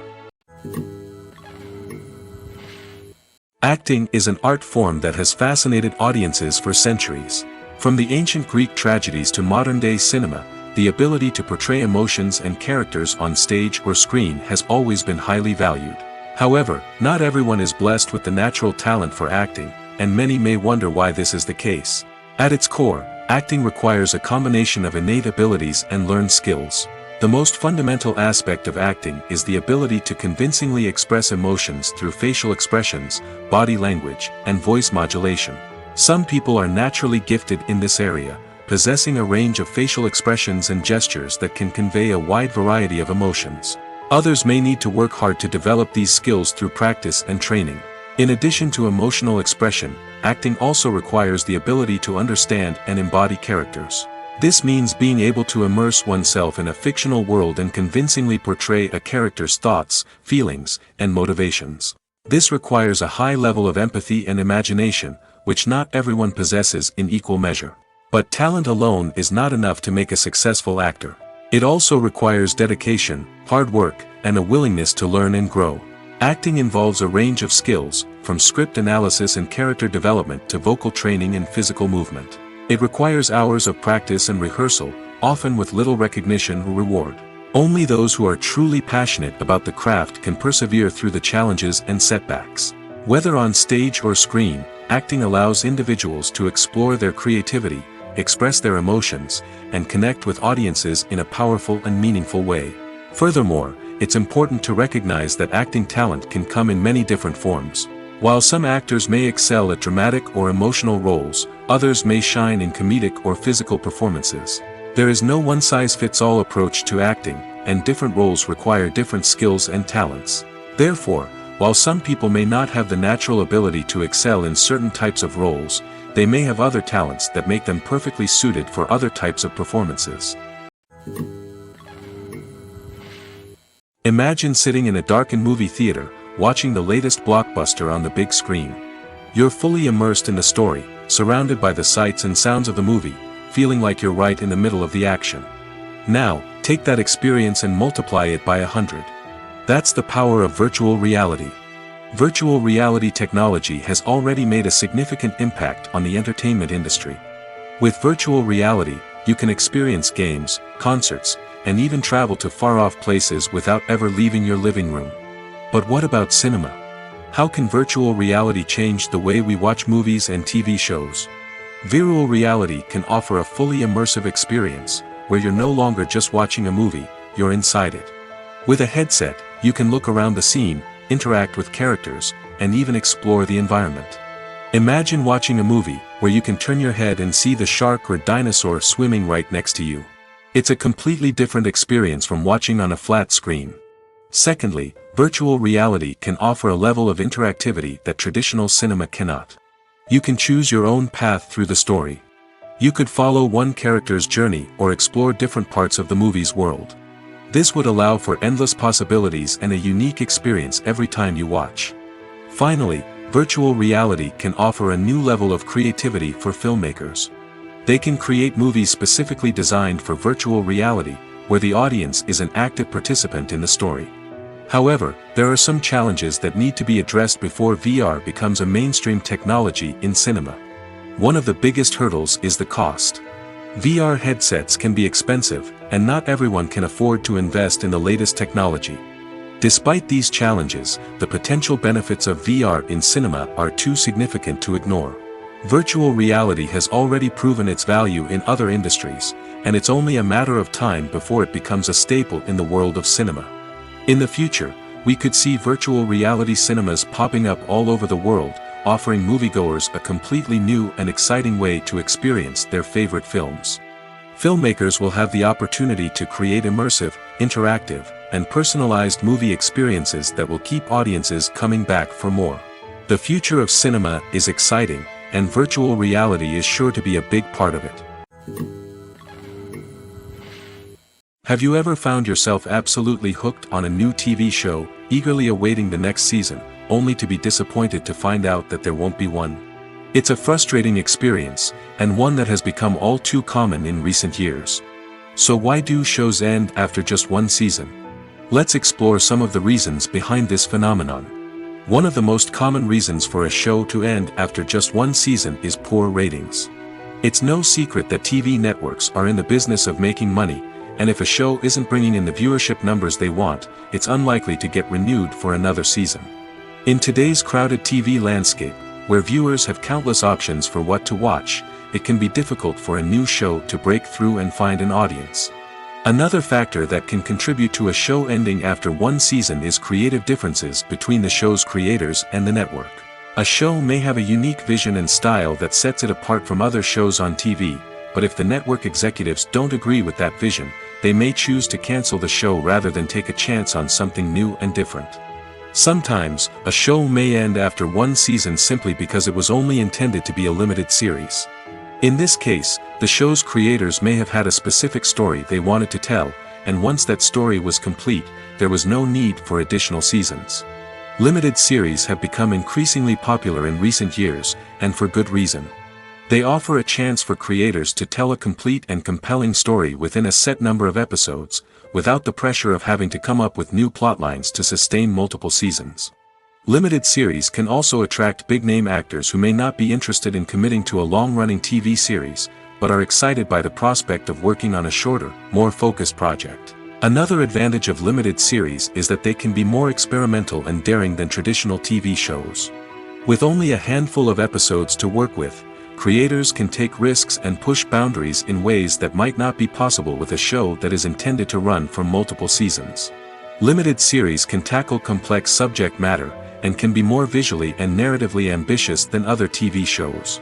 Acting is an art form that has fascinated audiences for centuries. From the ancient Greek tragedies to modern-day cinema, the ability to portray emotions and characters on stage or screen has always been highly valued. However, not everyone is blessed with the natural talent for acting, and many may wonder why this is the case. At its core, acting requires a combination of innate abilities and learned skills. The most fundamental aspect of acting is the ability to convincingly express emotions through facial expressions, body language, and voice modulation. Some people are naturally gifted in this area, possessing a range of facial expressions and gestures that can convey a wide variety of emotions. Others may need to work hard to develop these skills through practice and training. In addition to emotional expression, acting also requires the ability to understand and embody characters. This means being able to immerse oneself in a fictional world and convincingly portray a character's thoughts, feelings, and motivations. This requires a high level of empathy and imagination, which not everyone possesses in equal measure. But talent alone is not enough to make a successful actor. It also requires dedication, hard work, and a willingness to learn and grow. Acting involves a range of skills, from script analysis and character development to vocal training and physical movement. It requires hours of practice and rehearsal, often with little recognition or reward. Only those who are truly passionate about the craft can persevere through the challenges and setbacks. Whether on stage or screen, acting allows individuals to explore their creativity, express their emotions, and connect with audiences in a powerful and meaningful way. Furthermore, it's important to recognize that acting talent can come in many different forms. While some actors may excel at dramatic or emotional roles, others may shine in comedic or physical performances. There is no one-size-fits-all approach to acting, and different roles require different skills and talents. Therefore, while some people may not have the natural ability to excel in certain types of roles, they may have other talents that make them perfectly suited for other types of performances. Imagine sitting in a darkened movie theater, watching the latest blockbuster on the big screen. You're fully immersed in the story, surrounded by the sights and sounds of the movie, feeling like you're right in the middle of the action. Now, Take that experience and multiply it by 100. That's the power of virtual reality. Virtual reality technology has already made a significant impact on the entertainment industry. With virtual reality, you can experience games, concerts, and even travel to far-off places without ever leaving your living room. But what about cinema? How can virtual reality change the way we watch movies and TV shows? Virtual reality can offer a fully immersive experience, where you're no longer just watching a movie, you're inside it. With a headset, you can look around the scene, interact with characters, and even explore the environment. Imagine watching a movie, where you can turn your head and see the shark or dinosaur swimming right next to you. It's a completely different experience from watching on a flat screen. Secondly, virtual reality can offer a level of interactivity that traditional cinema cannot. You can choose your own path through the story. You could follow one character's journey or explore different parts of the movie's world. This would allow for endless possibilities and a unique experience every time you watch. Finally, virtual reality can offer a new level of creativity for filmmakers. They can create movies specifically designed for virtual reality, where the audience is an active participant in the story. However, there are some challenges that need to be addressed before VR becomes a mainstream technology in cinema. One of the biggest hurdles is the cost. VR headsets can be expensive, and not everyone can afford to invest in the latest technology. Despite these challenges, the potential benefits of VR in cinema are too significant to ignore. Virtual reality has already proven its value in other industries, and it's only a matter of time before it becomes a staple in the world of cinema. In the future, we could see virtual reality cinemas popping up all over the world, offering moviegoers a completely new and exciting way to experience their favorite films. Filmmakers will have the opportunity to create immersive, interactive, and personalized movie experiences that will keep audiences coming back for more. The future of cinema is exciting, and virtual reality is sure to be a big part of it. Have you ever found yourself absolutely hooked on a new TV show, eagerly awaiting the next season, only to be disappointed to find out that there won't be one? It's a frustrating experience, and one that has become all too common in recent years. So why do shows end after just one season? Let's explore some of the reasons behind this phenomenon. One of the most common reasons for a show to end after just one season is poor ratings. It's no secret that TV networks are in the business of making money, and if a show isn't bringing in the viewership numbers they want, it's unlikely to get renewed for another season. In today's crowded TV landscape, where viewers have countless options for what to watch, it can be difficult for a new show to break through and find an audience. Another factor that can contribute to a show ending after one season is creative differences between the show's creators and the network. A show may have a unique vision and style that sets it apart from other shows on TV, but if the network executives don't agree with that vision, they may choose to cancel the show rather than take a chance on something new and different. Sometimes, a show may end after one season simply because it was only intended to be a limited series. In this case, the show's creators may have had a specific story they wanted to tell, and once that story was complete, there was no need for additional seasons. Limited series have become increasingly popular in recent years, and for good reason. They offer a chance for creators to tell a complete and compelling story within a set number of episodes, without the pressure of having to come up with new plotlines to sustain multiple seasons. Limited series can also attract big-name actors who may not be interested in committing to a long-running TV series, but are excited by the prospect of working on a shorter, more focused project. Another advantage of limited series is that they can be more experimental and daring than traditional TV shows. With only a handful of episodes to work with, creators can take risks and push boundaries in ways that might not be possible with a show that is intended to run for multiple seasons. Limited series can tackle complex subject matter, and can be more visually and narratively ambitious than other TV shows.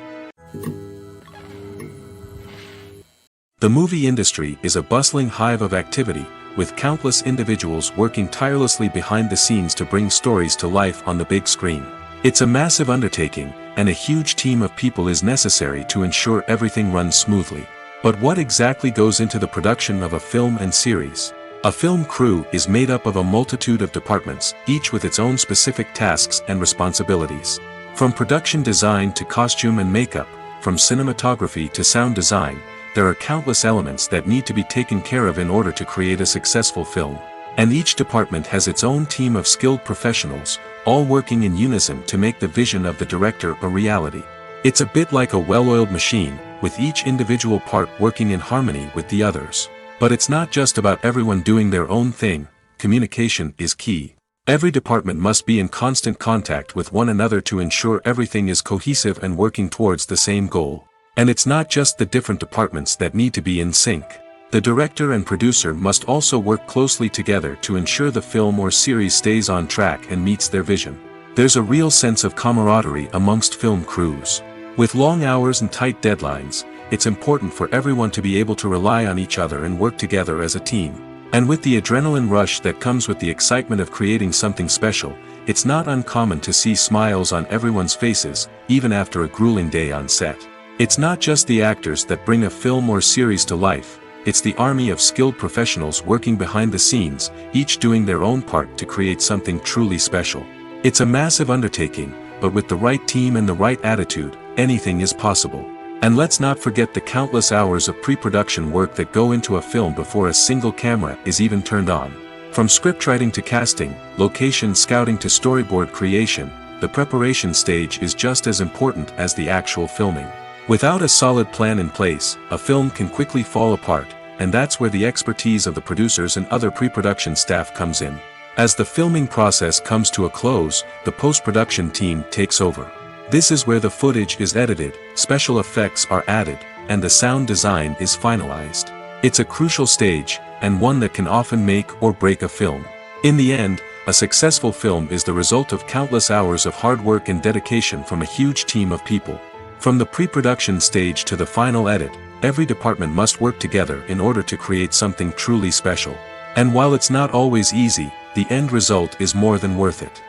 The movie industry is a bustling hive of activity, with countless individuals working tirelessly behind the scenes to bring stories to life on the big screen. It's a massive undertaking, and a huge team of people is necessary to ensure everything runs smoothly. But what exactly goes into the production of a film and series? A film crew is made up of a multitude of departments, each with its own specific tasks and responsibilities. From production design to costume and makeup, from cinematography to sound design, there are countless elements that need to be taken care of in order to create a successful film. And each department has its own team of skilled professionals, all working in unison to make the vision of the director a reality. It's a bit like a well-oiled machine, with each individual part working in harmony with the others. But it's not just about everyone doing their own thing. Communication is key. Every department must be in constant contact with one another to ensure everything is cohesive and working towards the same goal. And it's not just the different departments that need to be in sync. The director and producer must also work closely together to ensure the film or series stays on track and meets their vision. There's a real sense of camaraderie amongst film crews. With long hours and tight deadlines, it's important for everyone to be able to rely on each other and work together as a team. And with the adrenaline rush that comes with the excitement of creating something special, it's not uncommon to see smiles on everyone's faces, even after a grueling day on set. It's not just the actors that bring a film or series to life, it's the army of skilled professionals working behind the scenes, each doing their own part to create something truly special. It's a massive undertaking, but with the right team and the right attitude, anything is possible. And let's not forget the countless hours of pre-production work that go into a film before a single camera is even turned on. From scriptwriting to casting, location scouting to storyboard creation, the preparation stage is just as important as the actual filming. Without a solid plan in place, a film can quickly fall apart, and that's where the expertise of the producers and other pre-production staff comes in. As the filming process comes to a close, the post-production team takes over. This is where the footage is edited, special effects are added, and the sound design is finalized. It's a crucial stage, and one that can often make or break a film. In the end, a successful film is the result of countless hours of hard work and dedication from a huge team of people. From the pre-production stage to the final edit, every department must work together in order to create something truly special. And while it's not always easy, the end result is more than worth it.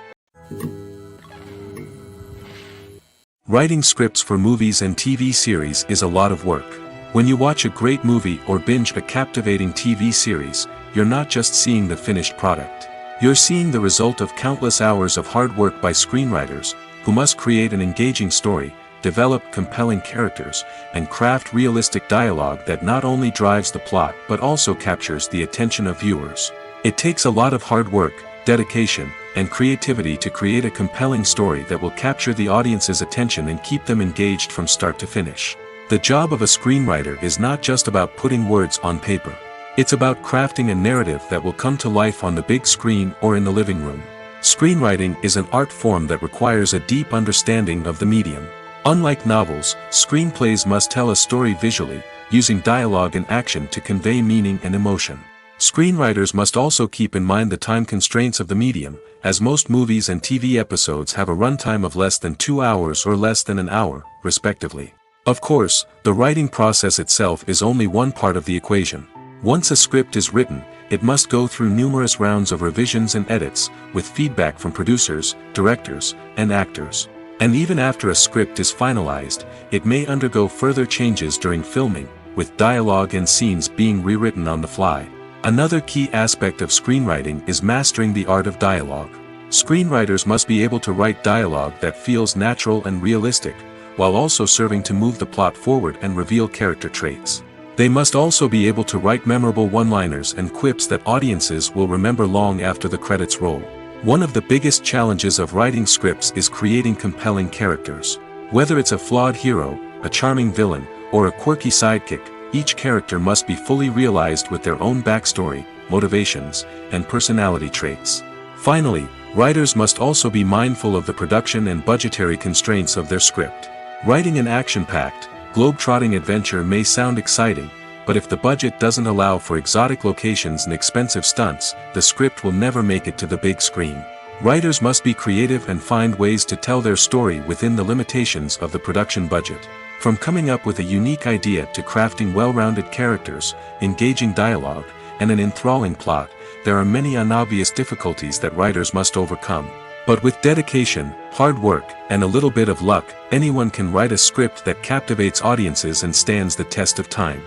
Writing scripts for movies and TV series is a lot of work. When you watch a great movie or binge a captivating TV series, you're not just seeing the finished product. You're seeing the result of countless hours of hard work by screenwriters, who must create an engaging story, develop compelling characters, and craft realistic dialogue that not only drives the plot but also captures the attention of viewers. It takes a lot of hard work, dedication, and creativity to create a compelling story that will capture the audience's attention and keep them engaged from start to finish. The job of a screenwriter is not just about putting words on paper. It's about crafting a narrative that will come to life on the big screen or in the living room. Screenwriting is an art form that requires a deep understanding of the medium. Unlike novels, screenplays must tell a story visually, using dialogue and action to convey meaning and emotion. Screenwriters must also keep in mind the time constraints of the medium, as most movies and TV episodes have a runtime of less than 2 hours or less than an hour, respectively. Of course, the writing process itself is only one part of the equation. Once a script is written, it must go through numerous rounds of revisions and edits, with feedback from producers, directors, and actors. And even after a script is finalized, it may undergo further changes during filming, with dialogue and scenes being rewritten on the fly. Another key aspect of screenwriting is mastering the art of dialogue. Screenwriters must be able to write dialogue that feels natural and realistic, while also serving to move the plot forward and reveal character traits. They must also be able to write memorable one-liners and quips that audiences will remember long after the credits roll. One of the biggest challenges of writing scripts is creating compelling characters. Whether it's a flawed hero, a charming villain, or a quirky sidekick, each character must be fully realized with their own backstory, motivations, and personality traits. Finally, writers must also be mindful of the production and budgetary constraints of their script. Writing an action-packed, globe-trotting adventure may sound exciting, but if the budget doesn't allow for exotic locations and expensive stunts, the script will never make it to the big screen. Writers must be creative and find ways to tell their story within the limitations of the production budget. From coming up with a unique idea to crafting well-rounded characters, engaging dialogue, and an enthralling plot, there are many unobvious difficulties that writers must overcome. But with dedication, hard work, and a little bit of luck, anyone can write a script that captivates audiences and stands the test of time.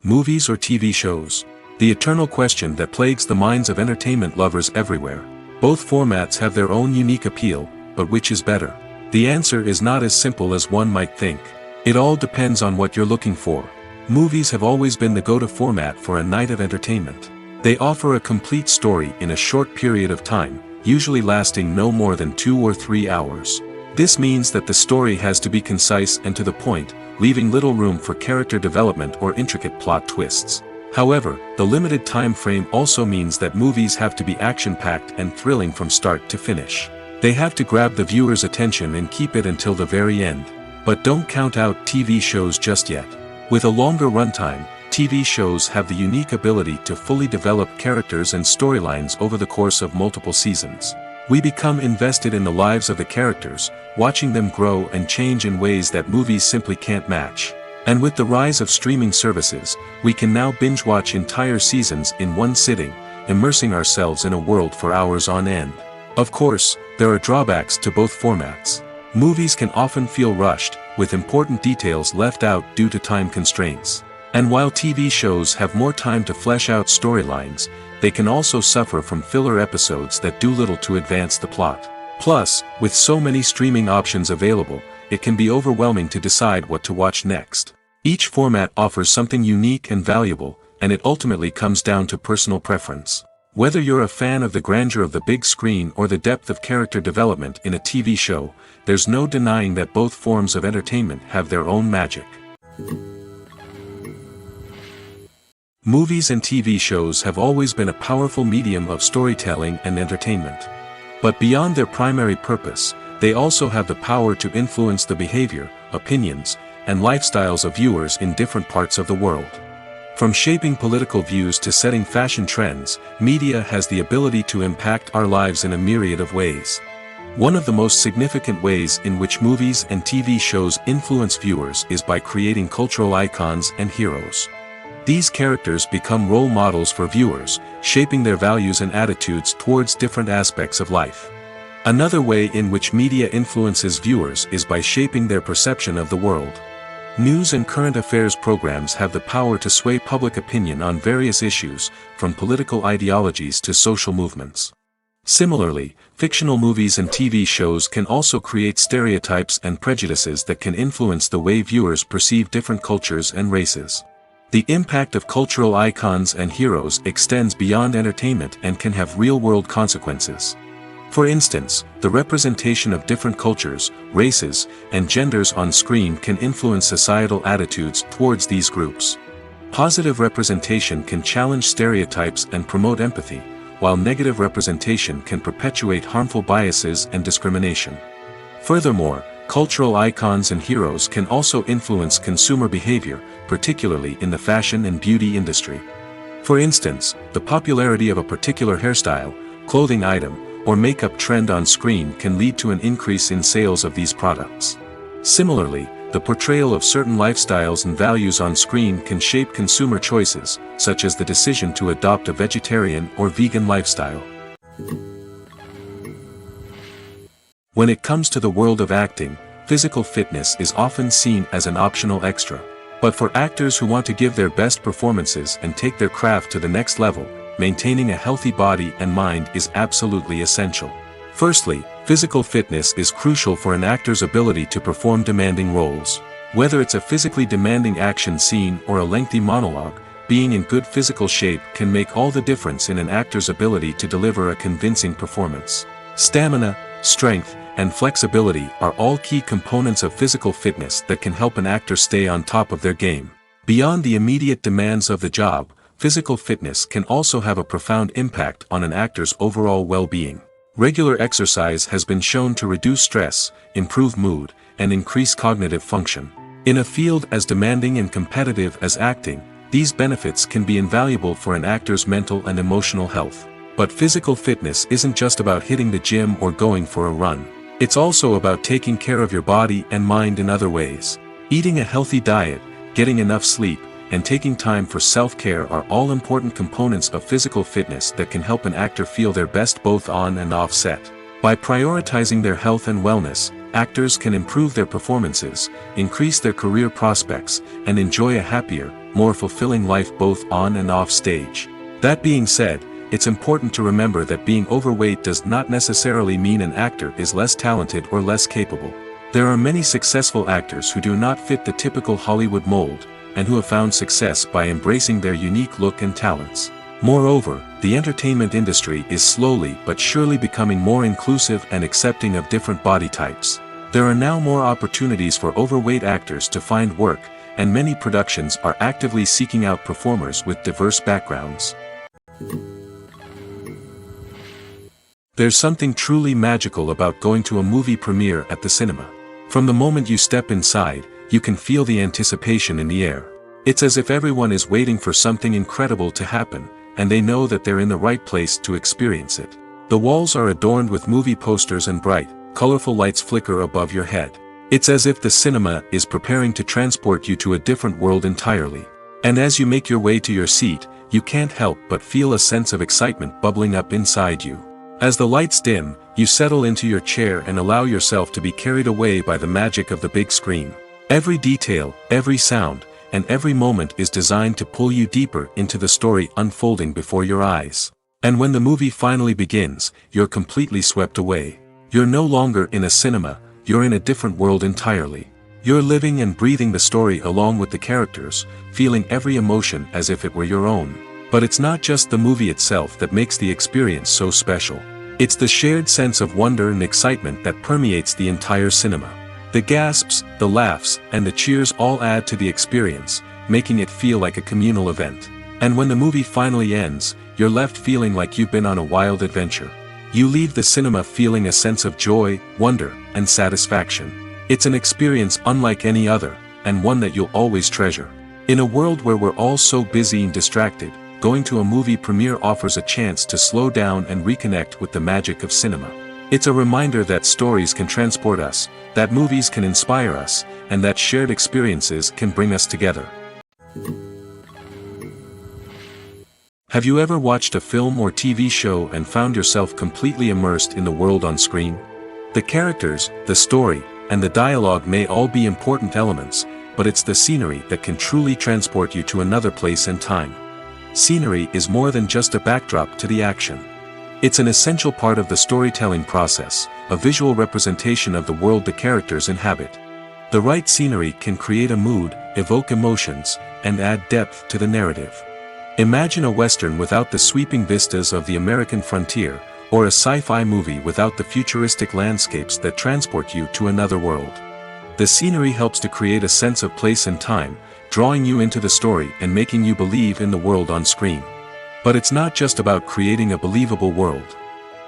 Movies or TV shows? The eternal question that plagues the minds of entertainment lovers everywhere. Both formats have their own unique appeal, but which is better? The answer is not as simple as one might think. It all depends on what you're looking for. Movies have always been the go-to format for a night of entertainment. They offer a complete story in a short period of time, usually lasting no more than 2 or 3 hours. This means that the story has to be concise and to the point, leaving little room for character development or intricate plot twists. However, the limited time frame also means that movies have to be action-packed and thrilling from start to finish. They have to grab the viewer's attention and keep it until the very end. But don't count out TV shows just yet. With a longer runtime, TV shows have the unique ability to fully develop characters and storylines over the course of multiple seasons. We become invested in the lives of the characters, watching them grow and change in ways that movies simply can't match. And with the rise of streaming services, we can now binge-watch entire seasons in one sitting, immersing ourselves in a world for hours on end. Of course, there are drawbacks to both formats. Movies can often feel rushed, with important details left out due to time constraints. And while TV shows have more time to flesh out storylines, they can also suffer from filler episodes that do little to advance the plot. Plus, with so many streaming options available, it can be overwhelming to decide what to watch next. Each format offers something unique and valuable, and it ultimately comes down to personal preference. Whether you're a fan of the grandeur of the big screen or the depth of character development in a TV show, there's no denying that both forms of entertainment have their own magic. Movies and TV shows have always been a powerful medium of storytelling and entertainment. But beyond their primary purpose, they also have the power to influence the behavior, opinions, and lifestyles of viewers in different parts of the world. From shaping political views to setting fashion trends, media has the ability to impact our lives in a myriad of ways. One of the most significant ways in which movies and TV shows influence viewers is by creating cultural icons and heroes. These characters become role models for viewers, shaping their values and attitudes towards different aspects of life. Another way in which media influences viewers is by shaping their perception of the world. News and current affairs programs have the power to sway public opinion on various issues, from political ideologies to social movements. Similarly, fictional movies and TV shows can also create stereotypes and prejudices that can influence the way viewers perceive different cultures and races. The impact of cultural icons and heroes extends beyond entertainment and can have real-world consequences. For instance, the representation of different cultures, races, and genders on screen can influence societal attitudes towards these groups. Positive representation can challenge stereotypes and promote empathy, while negative representation can perpetuate harmful biases and discrimination. Furthermore, cultural icons and heroes can also influence consumer behavior, particularly in the fashion and beauty industry. For instance, the popularity of a particular hairstyle, clothing item, or makeup trend on screen can lead to an increase in sales of these products. Similarly, the portrayal of certain lifestyles and values on screen can shape consumer choices, such as the decision to adopt a vegetarian or vegan lifestyle. When it comes to the world of acting, physical fitness is often seen as an optional extra. But for actors who want to give their best performances and take their craft to the next level, maintaining a healthy body and mind is absolutely essential. Firstly, physical fitness is crucial for an actor's ability to perform demanding roles. Whether it's a physically demanding action scene or a lengthy monologue, being in good physical shape can make all the difference in an actor's ability to deliver a convincing performance. Stamina, strength, and flexibility are all key components of physical fitness that can help an actor stay on top of their game. Beyond the immediate demands of the job, physical fitness can also have a profound impact on an actor's overall well-being. Regular exercise has been shown to reduce stress, improve mood, and increase cognitive function. In a field as demanding and competitive as acting, these benefits can be invaluable for an actor's mental and emotional health. But physical fitness isn't just about hitting the gym or going for a run. It's also about taking care of your body and mind in other ways. Eating a healthy diet, getting enough sleep, and taking time for self-care are all important components of physical fitness that can help an actor feel their best both on and off set. By prioritizing their health and wellness, actors can improve their performances, increase their career prospects, and enjoy a happier, more fulfilling life both on and off stage. That being said, it's important to remember that being overweight does not necessarily mean an actor is less talented or less capable. There are many successful actors who do not fit the typical Hollywood mold, and who have found success by embracing their unique look and talents. Moreover, the entertainment industry is slowly but surely becoming more inclusive and accepting of different body types. There are now more opportunities for overweight actors to find work, and many productions are actively seeking out performers with diverse backgrounds. There's something truly magical about going to a movie premiere at the cinema. From the moment you step inside, you can feel the anticipation in the air. It's as if everyone is waiting for something incredible to happen, and they know that they're in the right place to experience it. The walls are adorned with movie posters and bright, colorful lights flicker above your head. It's as if the cinema is preparing to transport you to a different world entirely. And as you make your way to your seat, you can't help but feel a sense of excitement bubbling up inside you. As the lights dim, you settle into your chair and allow yourself to be carried away by the magic of the big screen. Every detail, every sound, and every moment is designed to pull you deeper into the story unfolding before your eyes. And when the movie finally begins, you're completely swept away. You're no longer in a cinema, you're in a different world entirely. You're living and breathing the story along with the characters, feeling every emotion as if it were your own. But it's not just the movie itself that makes the experience so special. It's the shared sense of wonder and excitement that permeates the entire cinema. The gasps, the laughs, and the cheers all add to the experience, making it feel like a communal event. And when the movie finally ends, you're left feeling like you've been on a wild adventure. You leave the cinema feeling a sense of joy, wonder, and satisfaction. It's an experience unlike any other, and one that you'll always treasure. In a world where we're all so busy and distracted, going to a movie premiere offers a chance to slow down and reconnect with the magic of cinema. It's a reminder that stories can transport us, that movies can inspire us, and that shared experiences can bring us together. Have you ever watched a film or TV show and found yourself completely immersed in the world on screen? The characters, the story, and the dialogue may all be important elements, but it's the scenery that can truly transport you to another place and time. Scenery is more than just a backdrop to the action. It's an essential part of the storytelling process, a visual representation of the world the characters inhabit. The right scenery can create a mood, evoke emotions, and add depth to the narrative. Imagine a Western without the sweeping vistas of the American frontier, or a sci-fi movie without the futuristic landscapes that transport you to another world. The scenery helps to create a sense of place and time, drawing you into the story and making you believe in the world on screen. But it's not just about creating a believable world.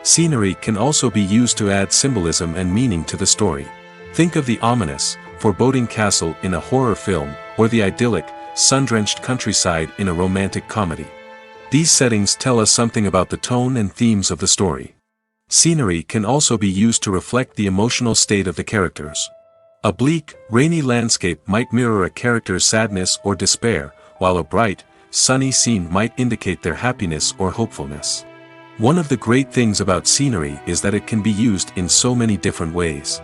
Scenery can also be used to add symbolism and meaning to the story. Think of the ominous, foreboding castle in a horror film, or the idyllic, sun-drenched countryside in a romantic comedy. These settings tell us something about the tone and themes of the story. Scenery can also be used to reflect the emotional state of the characters. A bleak, rainy landscape might mirror a character's sadness or despair, while a bright, sunny scene might indicate their happiness or hopefulness. One of the great things about scenery is that it can be used in so many different ways.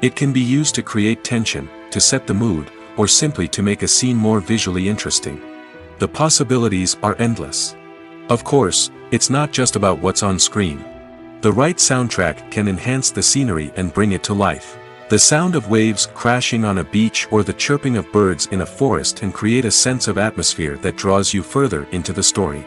It can be used to create tension, to set the mood, or simply to make a scene more visually interesting. The possibilities are endless. Of course, it's not just about what's on screen. The right soundtrack can enhance the scenery and bring it to life. The sound of waves crashing on a beach or the chirping of birds in a forest can create a sense of atmosphere that draws you further into the story.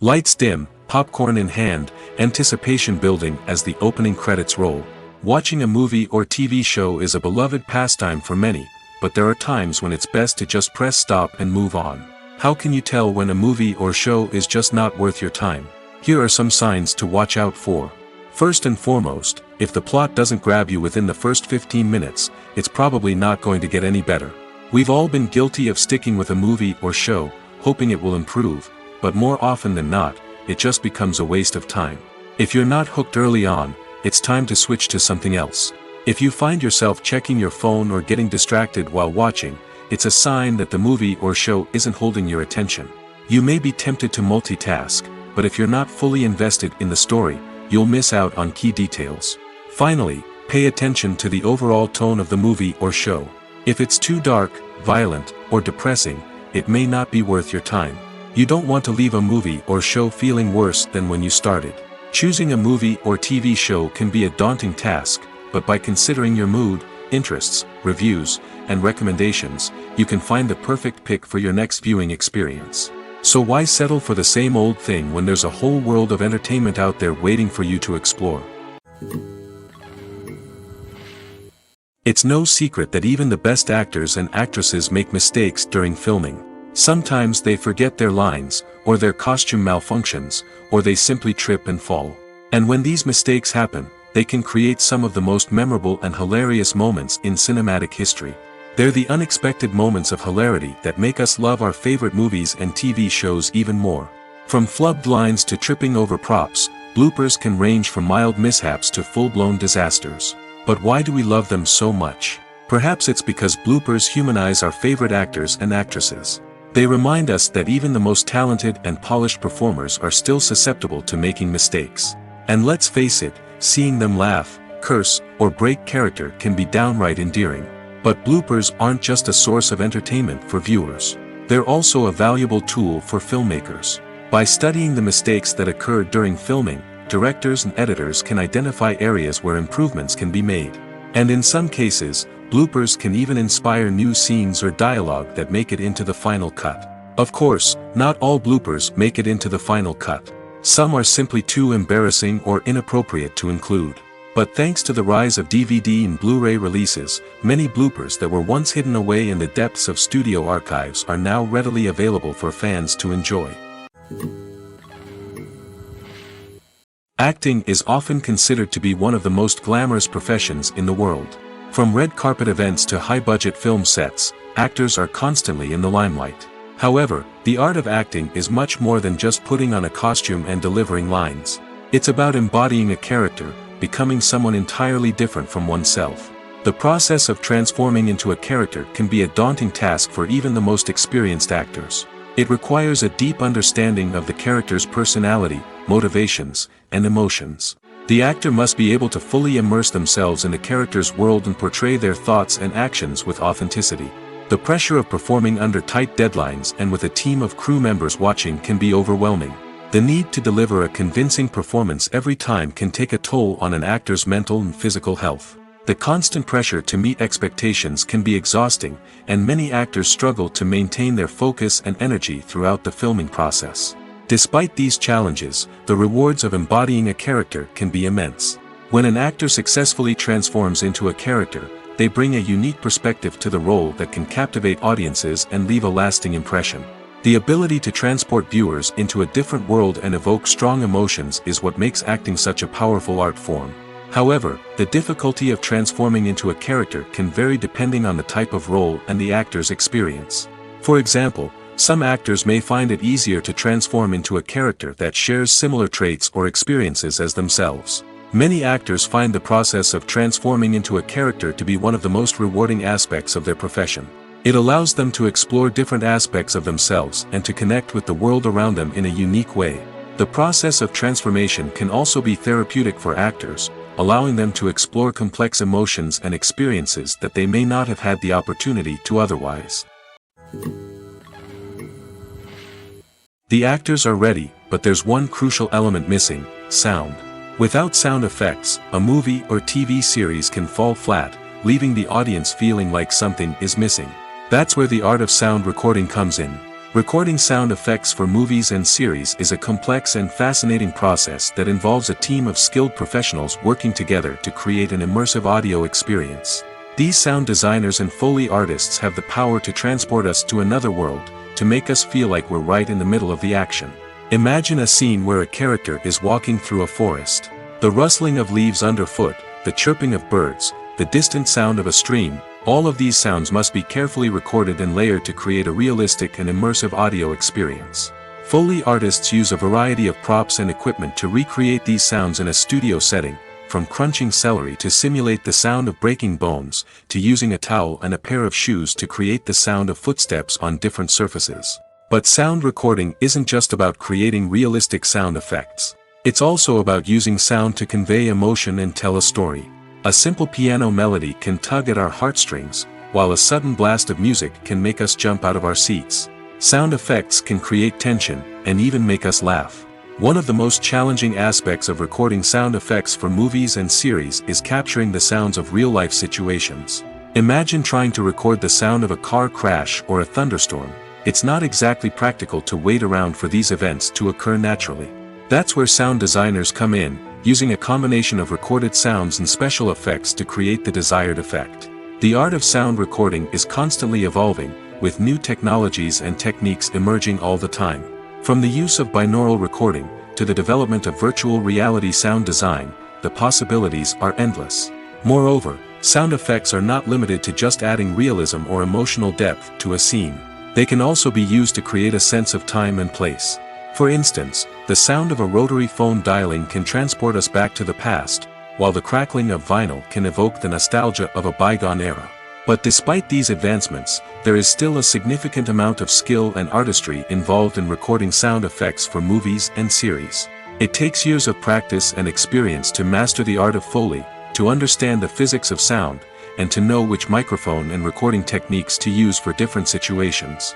Lights dim, popcorn in hand, anticipation building as the opening credits roll. Watching a movie or TV show is a beloved pastime for many, but there are times when it's best to just press stop and move on. How can you tell when a movie or show is just not worth your time? Here are some signs to watch out for. First and foremost, if the plot doesn't grab you within the first 15 minutes, it's probably not going to get any better. We've all been guilty of sticking with a movie or show, hoping it will improve, but more often than not, it just becomes a waste of time. If you're not hooked early on, it's time to switch to something else. If you find yourself checking your phone or getting distracted while watching, it's a sign that the movie or show isn't holding your attention. You may be tempted to multitask, but if you're not fully invested in the story, you'll miss out on key details. Finally, pay attention to the overall tone of the movie or show. If it's too dark, violent, or depressing, it may not be worth your time. You don't want to leave a movie or show feeling worse than when you started. Choosing a movie or TV show can be a daunting task, but by considering your mood, interests, reviews, and recommendations, you can find the perfect pick for your next viewing experience. So why settle for the same old thing when there's a whole world of entertainment out there waiting for you to explore? It's no secret that even the best actors and actresses make mistakes during filming. Sometimes they forget their lines, or their costume malfunctions, or they simply trip and fall. And when these mistakes happen, they can create some of the most memorable and hilarious moments in cinematic history. They're the unexpected moments of hilarity that make us love our favorite movies and TV shows even more. From flubbed lines to tripping over props, bloopers can range from mild mishaps to full-blown disasters. But why do we love them so much? Perhaps it's because bloopers humanize our favorite actors and actresses. They remind us that even the most talented and polished performers are still susceptible to making mistakes. And let's face it, seeing them laugh, curse, or break character can be downright endearing. But bloopers aren't just a source of entertainment for viewers. They're also a valuable tool for filmmakers. By studying the mistakes that occurred during filming, directors and editors can identify areas where improvements can be made. And in some cases, bloopers can even inspire new scenes or dialogue that make it into the final cut. Of course, not all bloopers make it into the final cut. Some are simply too embarrassing or inappropriate to include. But thanks to the rise of DVD and Blu-ray releases, many bloopers that were once hidden away in the depths of studio archives are now readily available for fans to enjoy. Acting is often considered to be one of the most glamorous professions in the world. From red carpet events to high-budget film sets, actors are constantly in the limelight. However, the art of acting is much more than just putting on a costume and delivering lines. It's about embodying a character, becoming someone entirely different from oneself. The process of transforming into a character can be a daunting task for even the most experienced actors. It requires a deep understanding of the character's personality, motivations, and emotions. The actor must be able to fully immerse themselves in the character's world and portray their thoughts and actions with authenticity. The pressure of performing under tight deadlines and with a team of crew members watching can be overwhelming. The need to deliver a convincing performance every time can take a toll on an actor's mental and physical health. The constant pressure to meet expectations can be exhausting, and many actors struggle to maintain their focus and energy throughout the filming process. Despite these challenges, the rewards of embodying a character can be immense. When an actor successfully transforms into a character, they bring a unique perspective to the role that can captivate audiences and leave a lasting impression. The ability to transport viewers into a different world and evoke strong emotions is what makes acting such a powerful art form. However, the difficulty of transforming into a character can vary depending on the type of role and the actor's experience. For example, some actors may find it easier to transform into a character that shares similar traits or experiences as themselves. Many actors find the process of transforming into a character to be one of the most rewarding aspects of their profession. It allows them to explore different aspects of themselves and to connect with the world around them in a unique way. The process of transformation can also be therapeutic for actors, allowing them to explore complex emotions and experiences that they may not have had the opportunity to otherwise. The actors are ready, but there's one crucial element missing: sound. Without sound effects, a movie or TV series can fall flat, leaving the audience feeling like something is missing. That's where the art of sound recording comes in. Recording sound effects for movies and series is a complex and fascinating process that involves a team of skilled professionals working together to create an immersive audio experience. These sound designers and Foley artists have the power to transport us to another world, to make us feel like we're right in the middle of the action. Imagine a scene where a character is walking through a forest. The rustling of leaves underfoot, the chirping of birds, the distant sound of a stream, all of these sounds must be carefully recorded and layered to create a realistic and immersive audio experience. Foley artists use a variety of props and equipment to recreate these sounds in a studio setting, from crunching celery to simulate the sound of breaking bones, to using a towel and a pair of shoes to create the sound of footsteps on different surfaces. But sound recording isn't just about creating realistic sound effects. It's also about using sound to convey emotion and tell a story. A simple piano melody can tug at our heartstrings, while a sudden blast of music can make us jump out of our seats. Sound effects can create tension, and even make us laugh. One of the most challenging aspects of recording sound effects for movies and series is capturing the sounds of real-life situations. Imagine trying to record the sound of a car crash or a thunderstorm. It's not exactly practical to wait around for these events to occur naturally. That's where sound designers come in, using a combination of recorded sounds and special effects to create the desired effect. The art of sound recording is constantly evolving, with new technologies and techniques emerging all the time. From the use of binaural recording, to the development of virtual reality sound design, the possibilities are endless. Moreover, sound effects are not limited to just adding realism or emotional depth to a scene. They can also be used to create a sense of time and place. For instance, the sound of a rotary phone dialing can transport us back to the past, while the crackling of vinyl can evoke the nostalgia of a bygone era. But despite these advancements, there is still a significant amount of skill and artistry involved in recording sound effects for movies and series. It takes years of practice and experience to master the art of Foley, to understand the physics of sound, and to know which microphone and recording techniques to use for different situations.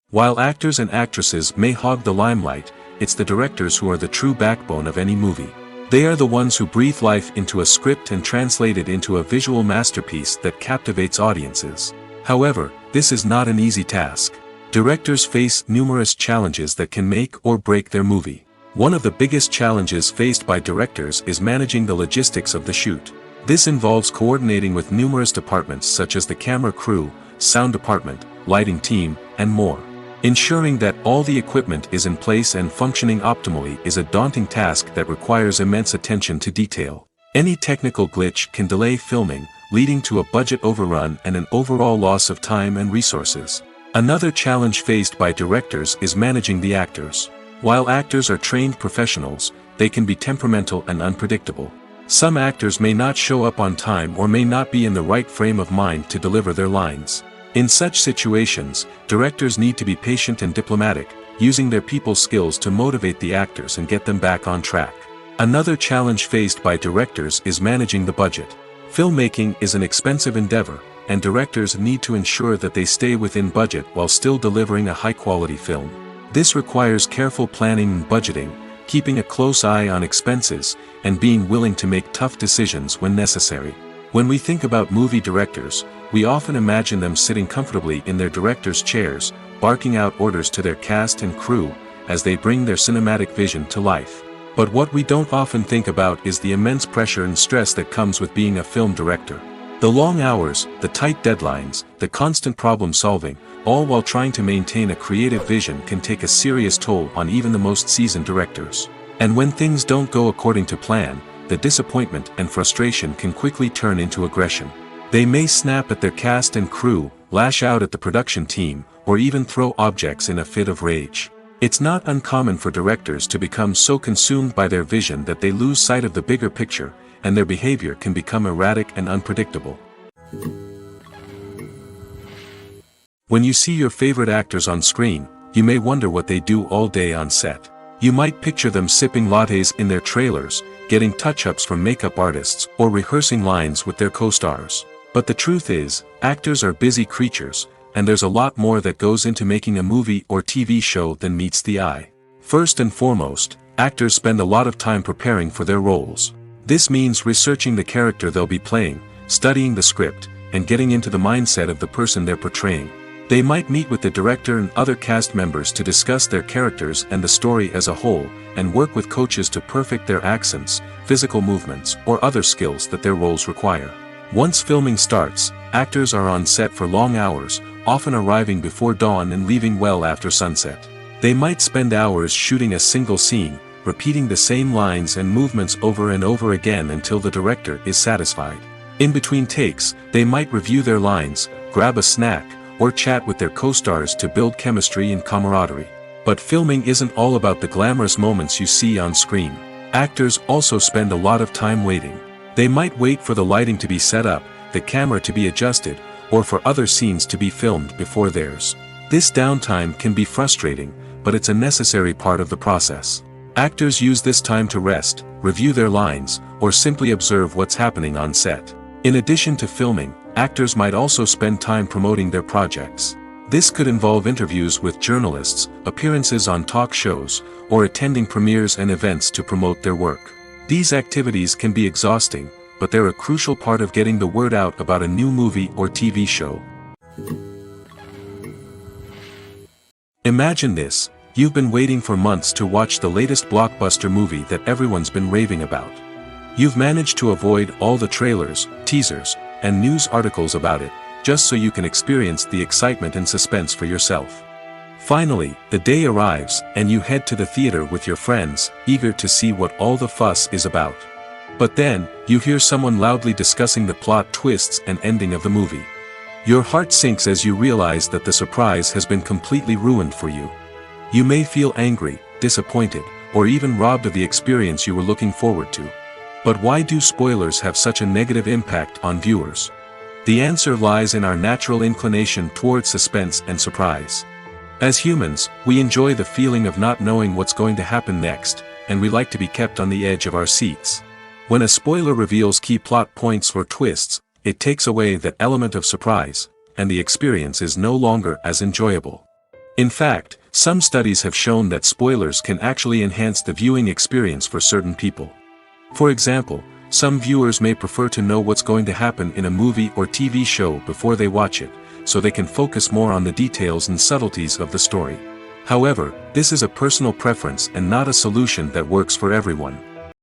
While actors and actresses may hog the limelight, it's the directors who are the true backbone of any movie. They are the ones who breathe life into a script and translate it into a visual masterpiece that captivates audiences. However, this is not an easy task. Directors face numerous challenges that can make or break their movie. One of the biggest challenges faced by directors is managing the logistics of the shoot. This involves coordinating with numerous departments such as the camera crew, sound department, lighting team, and more. Ensuring that all the equipment is in place and functioning optimally is a daunting task that requires immense attention to detail. Any technical glitch can delay filming, leading to a budget overrun and an overall loss of time and resources. Another challenge faced by directors is managing the actors. While actors are trained professionals, they can be temperamental and unpredictable. Some actors may not show up on time or may not be in the right frame of mind to deliver their lines. In such situations, directors need to be patient and diplomatic, using their people skills to motivate the actors and get them back on track. Another challenge faced by directors is managing the budget. Filmmaking is an expensive endeavor, and directors need to ensure that they stay within budget while still delivering a high-quality film. This requires careful planning and budgeting, keeping a close eye on expenses, and being willing to make tough decisions when necessary. When we think about movie directors, we often imagine them sitting comfortably in their director's chairs, barking out orders to their cast and crew, as they bring their cinematic vision to life. But what we don't often think about is the immense pressure and stress that comes with being a film director. The long hours, the tight deadlines, the constant problem solving, all while trying to maintain a creative vision can take a serious toll on even the most seasoned directors. And when things don't go according to plan, the disappointment and frustration can quickly turn into aggression. They may snap at their cast and crew, lash out at the production team, or even throw objects in a fit of rage. It's not uncommon for directors to become so consumed by their vision that they lose sight of the bigger picture, and their behavior can become erratic and unpredictable. When you see your favorite actors on screen, you may wonder what they do all day on set. You might picture them sipping lattes in their trailers, getting touch-ups from makeup artists, or rehearsing lines with their co-stars. But the truth is, actors are busy creatures, and there's a lot more that goes into making a movie or TV show than meets the eye. First and foremost, actors spend a lot of time preparing for their roles. This means researching the character they'll be playing, studying the script, and getting into the mindset of the person they're portraying. They might meet with the director and other cast members to discuss their characters and the story as a whole, and work with coaches to perfect their accents, physical movements, or other skills that their roles require. Once filming starts, actors are on set for long hours, often arriving before dawn and leaving well after sunset. They might spend hours shooting a single scene, repeating the same lines and movements over and over again until the director is satisfied. In between takes, they might review their lines, grab a snack, or chat with their co-stars to build chemistry and camaraderie. But filming isn't all about the glamorous moments you see on screen. Actors also spend a lot of time waiting. They might wait for the lighting to be set up, the camera to be adjusted, or for other scenes to be filmed before theirs. This downtime can be frustrating, but it's a necessary part of the process. Actors use this time to rest, review their lines, or simply observe what's happening on set. In addition to filming, actors might also spend time promoting their projects. This could involve interviews with journalists, appearances on talk shows, or attending premieres and events to promote their work. These activities can be exhausting, but they're a crucial part of getting the word out about a new movie or TV show. Imagine this: you've been waiting for months to watch the latest blockbuster movie that everyone's been raving about. You've managed to avoid all the trailers, teasers, and news articles about it, just so you can experience the excitement and suspense for yourself. Finally, the day arrives, and you head to the theater with your friends, eager to see what all the fuss is about. But then, you hear someone loudly discussing the plot twists and ending of the movie. Your heart sinks as you realize that the surprise has been completely ruined for you. You may feel angry, disappointed, or even robbed of the experience you were looking forward to. But why do spoilers have such a negative impact on viewers? The answer lies in our natural inclination toward suspense and surprise. As humans, we enjoy the feeling of not knowing what's going to happen next, and we like to be kept on the edge of our seats. When a spoiler reveals key plot points or twists, it takes away that element of surprise, and the experience is no longer as enjoyable. In fact, some studies have shown that spoilers can actually enhance the viewing experience for certain people. For example, some viewers may prefer to know what's going to happen in a movie or TV show before they watch it, so they can focus more on the details and subtleties of the story. However, this is a personal preference and not a solution that works for everyone.